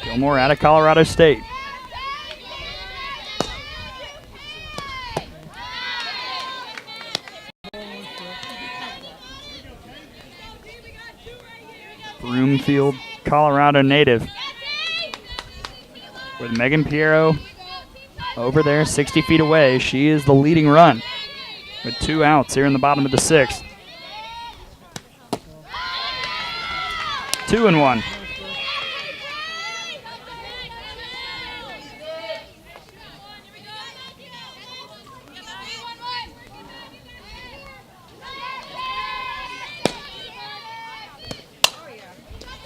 Gilmore out of Colorado State. Broomfield, Colorado native. With Megan Piero over there, 60 feet away. She is the leading run with 2 outs here in the bottom of the 6th. 2-1.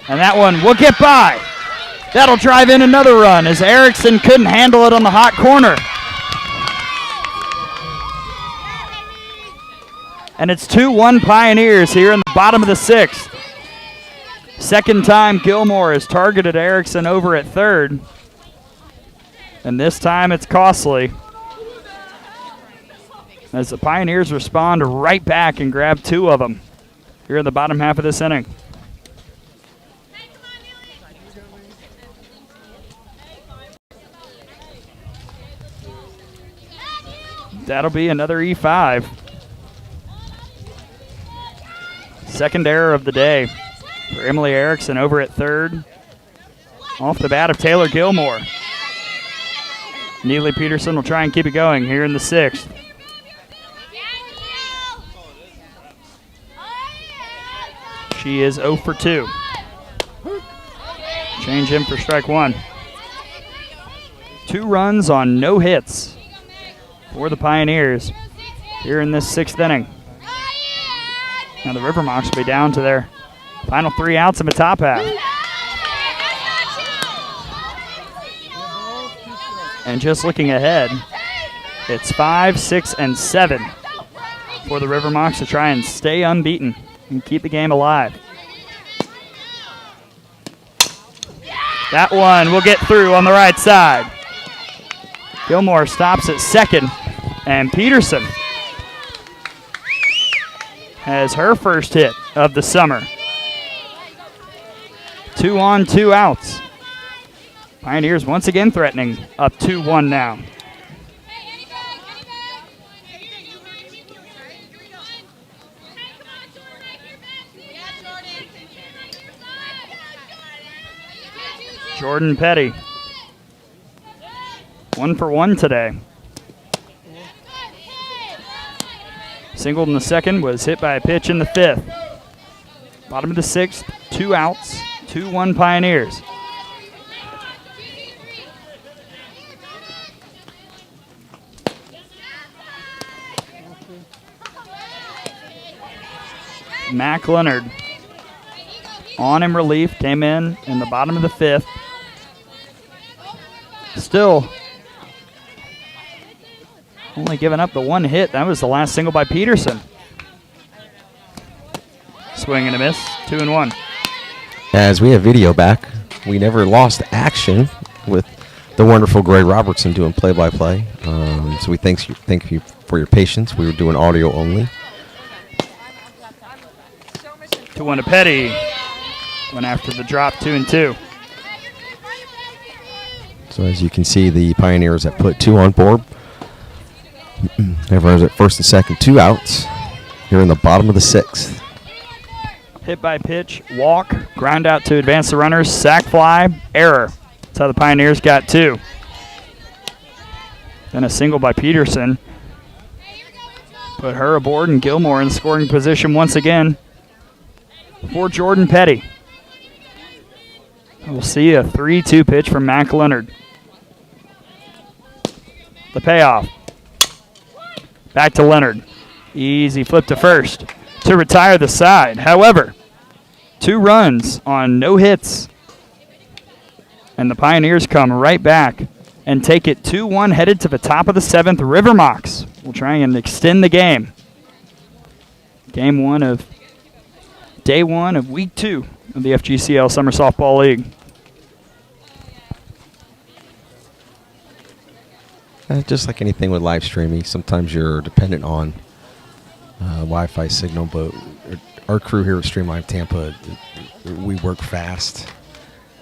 And that one will get by. That'll drive in another run as Erickson couldn't handle it on the hot corner. And it's 2-1 Pioneers here in the bottom of the 6th. Second time Gilmore has targeted Erickson over at third. And this time it's costly, as the Pioneers respond right back and grab 2 of them here in the bottom half of this inning. That'll be another E5. Second error of the day for Emily Erickson over at third. Off the bat of Taylor Gilmore. Neely Peterson will try and keep it going here in the 6th. She is 0 for 2. Change him for strike 1. 2 runs on no hits for the Pioneers here in this 6th inning. Now the River Mocs will be down to their final 3 outs of the top half. And just looking ahead, it's 5, 6, and 7 for the River Mocs to try and stay unbeaten and keep the game alive. That one will get through on the right side. Gilmore stops at second, and Peterson has her first hit of the summer. 2 on, 2 outs. Pioneers once again threatening, up 2-1 now. Jordan Petty, 1 for 1 today. Singled in the second, was hit by a pitch in the 5th. Bottom of the 6th, 2 outs, 2-1 Pioneers. Mac Leonard on in relief, came in the bottom of the 5th. Still only giving up the 1 hit. That was the last single by Peterson. Swing and a miss, 2-1. As we have video back, we never lost action with the wonderful Gray Robertson doing play-by-play. So we thank you for your patience. We were doing audio only. 2-1 to Petty. Went after the drop, 2-2. So as you can see, the Pioneers have put 2 on board. Everyone's at first and second, 2 outs. Here in the bottom of the 6th. Hit by pitch, walk, ground out to advance the runners, sac fly, error. That's how the Pioneers got 2. Then a single by Peterson. Put her aboard, and Gilmore in scoring position once again for Jordan Petty. We'll see a 3-2 pitch from Mac Leonard. The payoff. Back to Leonard. Easy flip to first to retire the side. However, 2 runs on no hits. And the Pioneers come right back and take it 2-1 headed to the top of the 7th. River Mocs will try and extend the game. Game 1 of day 1 of week 2 of the FGCL Summer Softball League. Just like anything with live streaming, sometimes you're dependent on Wi-Fi signal, but our crew here at Stream Live Tampa, we work fast.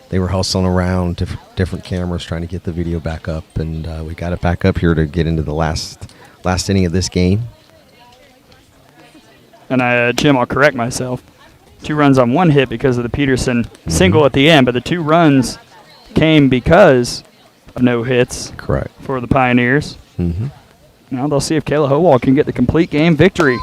They were hustling around different cameras trying to get the video back up, and we got it back up here to get into the last inning of this game. And Jim, I'll correct myself. 2 runs on 1 hit because of the Peterson single at the end, but the 2 runs came because of no hits. Correct. For the Pioneers. Mm-hmm. Now they'll see if Kayla Howald can get the complete game victory.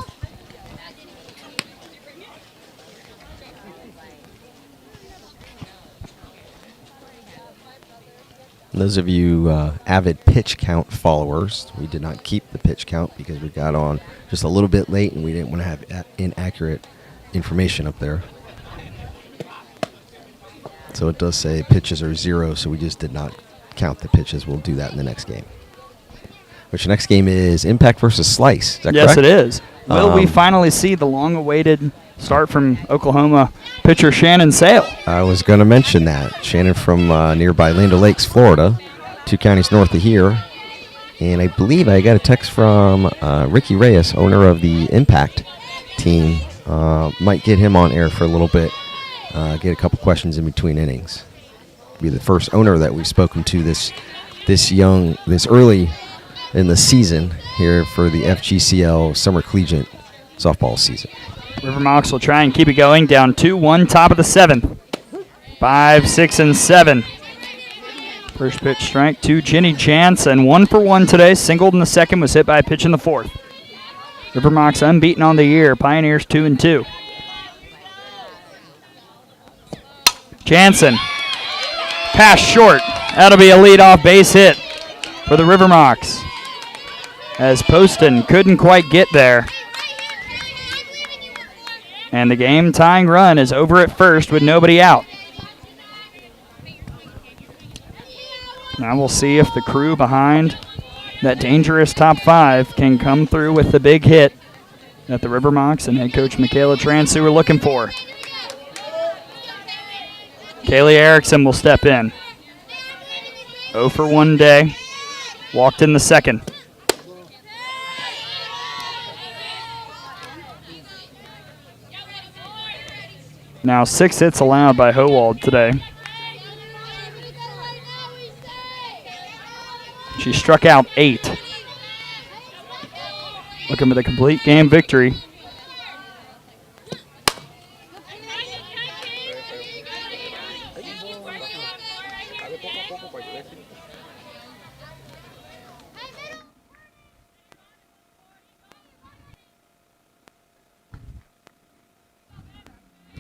Those of you avid pitch count followers, we did not keep the pitch count because we got on just a little bit late and we didn't want to have inaccurate information up there. So it does say pitches are 0, so we just did not count the pitches. We'll do that in the next game. Which the next game is Impact versus Slice. Is that yes, correct? it is. Will we finally see the long-awaited start from Oklahoma pitcher Shannon Sale? I was going to mention that. Shannon from nearby Land O'Lakes, Florida, 2 counties north of here. And I believe I got a text from Ricky Reyes, owner of the Impact team. Might get him on air for a little bit, get a couple questions in between innings. Be the first owner that we've spoken to this early in the season here for the FGCL Summer Collegiate Softball season. River Mocs will try and keep it going. Down 2-1, top of the 7th. 5, 6, and 7. First pitch strike to Jenny Jansen. 1 for 1 today. Singled in the second, was hit by a pitch in the 4th. River Mocs unbeaten on the year. Pioneers 2-2. Jansen. Pass short. That'll be a leadoff base hit for the River Mocs, as Poston couldn't quite get there. And the game-tying run is over at first with nobody out. Now we'll see if the crew behind that dangerous top 5 can come through with the big hit that the River Mocs and head coach Michaela Transu are looking for. Kaylee Erickson will step in. 0 for 1 day. Walked in the second. Now 6 hits allowed by Howald today. She struck out 8. Looking for the complete game victory.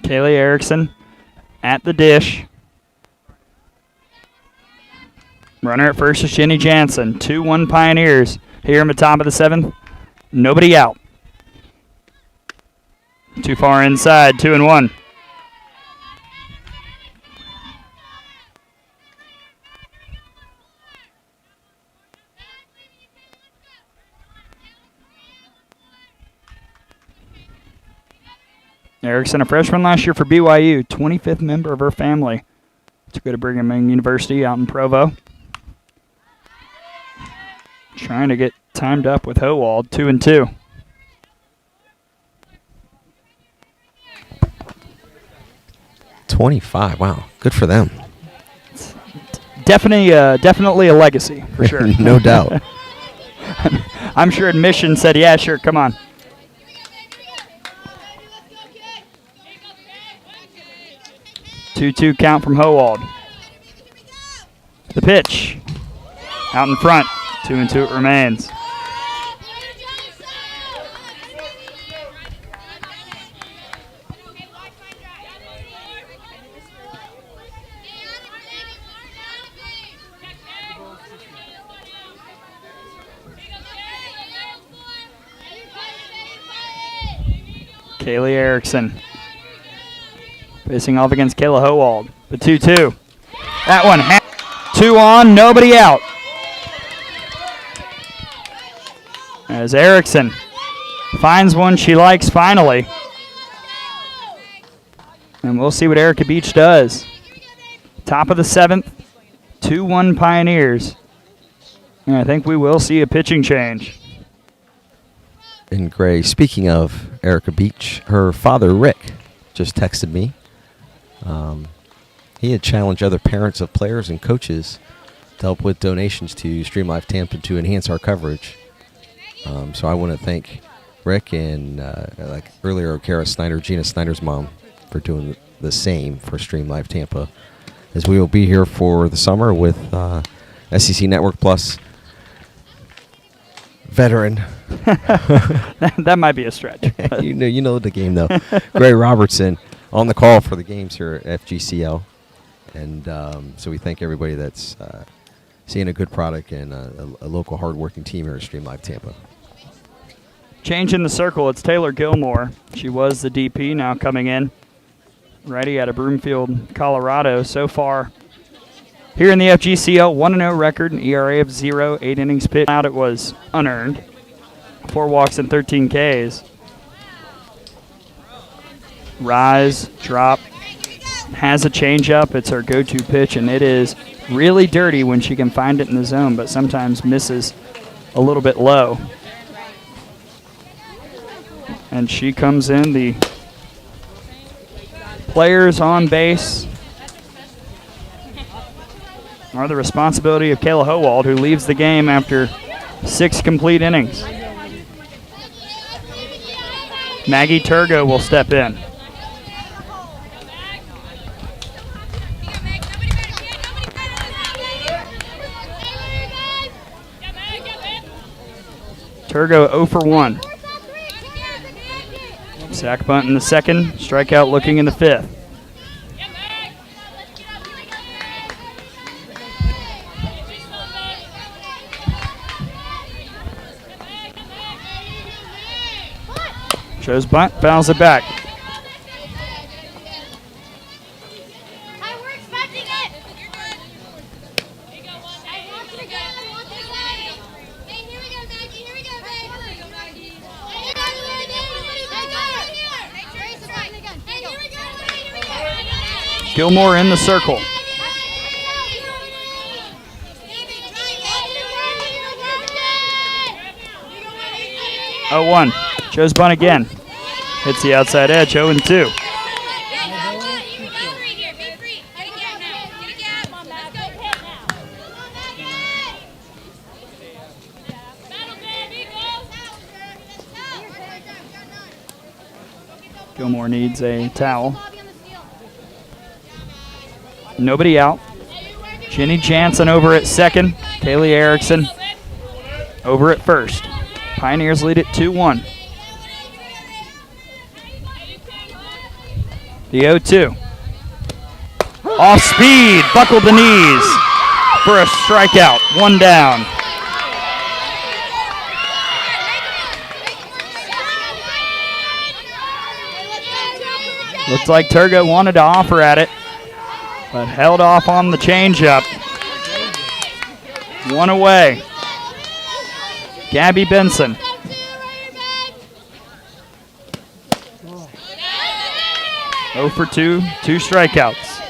Kaylee Erickson at the dish. Runner at first is Jenny Jansen. 2-1 Pioneers here in the top of the 7th. Nobody out. Too far inside, 2-1. Erickson, a freshman last year for BYU, 25th member of her family to go to Brigham Young University out in Provo. Trying to get timed up with Howald, 2-2. $25, wow, good for them. Definitely a legacy, for sure. No doubt. I'm sure admission said, yeah, sure, come on. 2-2 count from Howald. The pitch. Out in front. 2-2 it remains. Kaylee Erickson facing off against Kayla Howald. The 2-2. That one, 2 on, nobody out. As Erickson finds one she likes finally. And we'll see what Erica Beach does. Top of the 7th, 2-1 Pioneers. And I think we will see a pitching change. And Gray, speaking of Erica Beach, her father, Rick, just texted me. He had challenged other parents of players and coaches to help with donations to Stream Live Tampa to enhance our coverage. So I want to thank Rick and, like earlier, Kara Snyder, Gina Snyder's mom, for doing the same for Stream Live Tampa, as we will be here for the summer with SEC Network Plus veteran. That might be a stretch. you know the game though. Gray Robertson on the call for the games here at FGCL, and so we thank everybody that's seeing a good product and a local hardworking team here at Stream Live Tampa. Change in the circle. It's Taylor Gilmore. She was the DP, now coming in. Righty out of Broomfield, Colorado. So far here in the FGCL, 1-0 record, an ERA of 0, 8 innings pitched. Out it was unearned. 4 walks and 13 Ks. Rise, drop, has a changeup. It's her go-to pitch, and it is really dirty when she can find it in the zone, but sometimes misses a little bit low. And she comes in. The players on base are the responsibility of Kayla Howald, who leaves the game after 6 complete innings. Maggie Turgo will step in. Turgo 0 for 1. Sack bunt in the 2nd, strikeout looking in the 5th. Shows bunt, fouls it back. Gilmore in the circle. Oh, 1. Shows bunt again. Hits the outside edge, 0-2. Gilmore needs a towel. Nobody out. Jenny Jansen over at 2nd. Kaylee Erickson over at 1st. Pioneers lead it 2-1. The 0-2. Off speed, buckled the knees for a strikeout. 1 down. Looks like Turgo wanted to offer at it, but held off on the changeup. 1 away. Gabby Benson. Oh for 2, 2 strikeouts.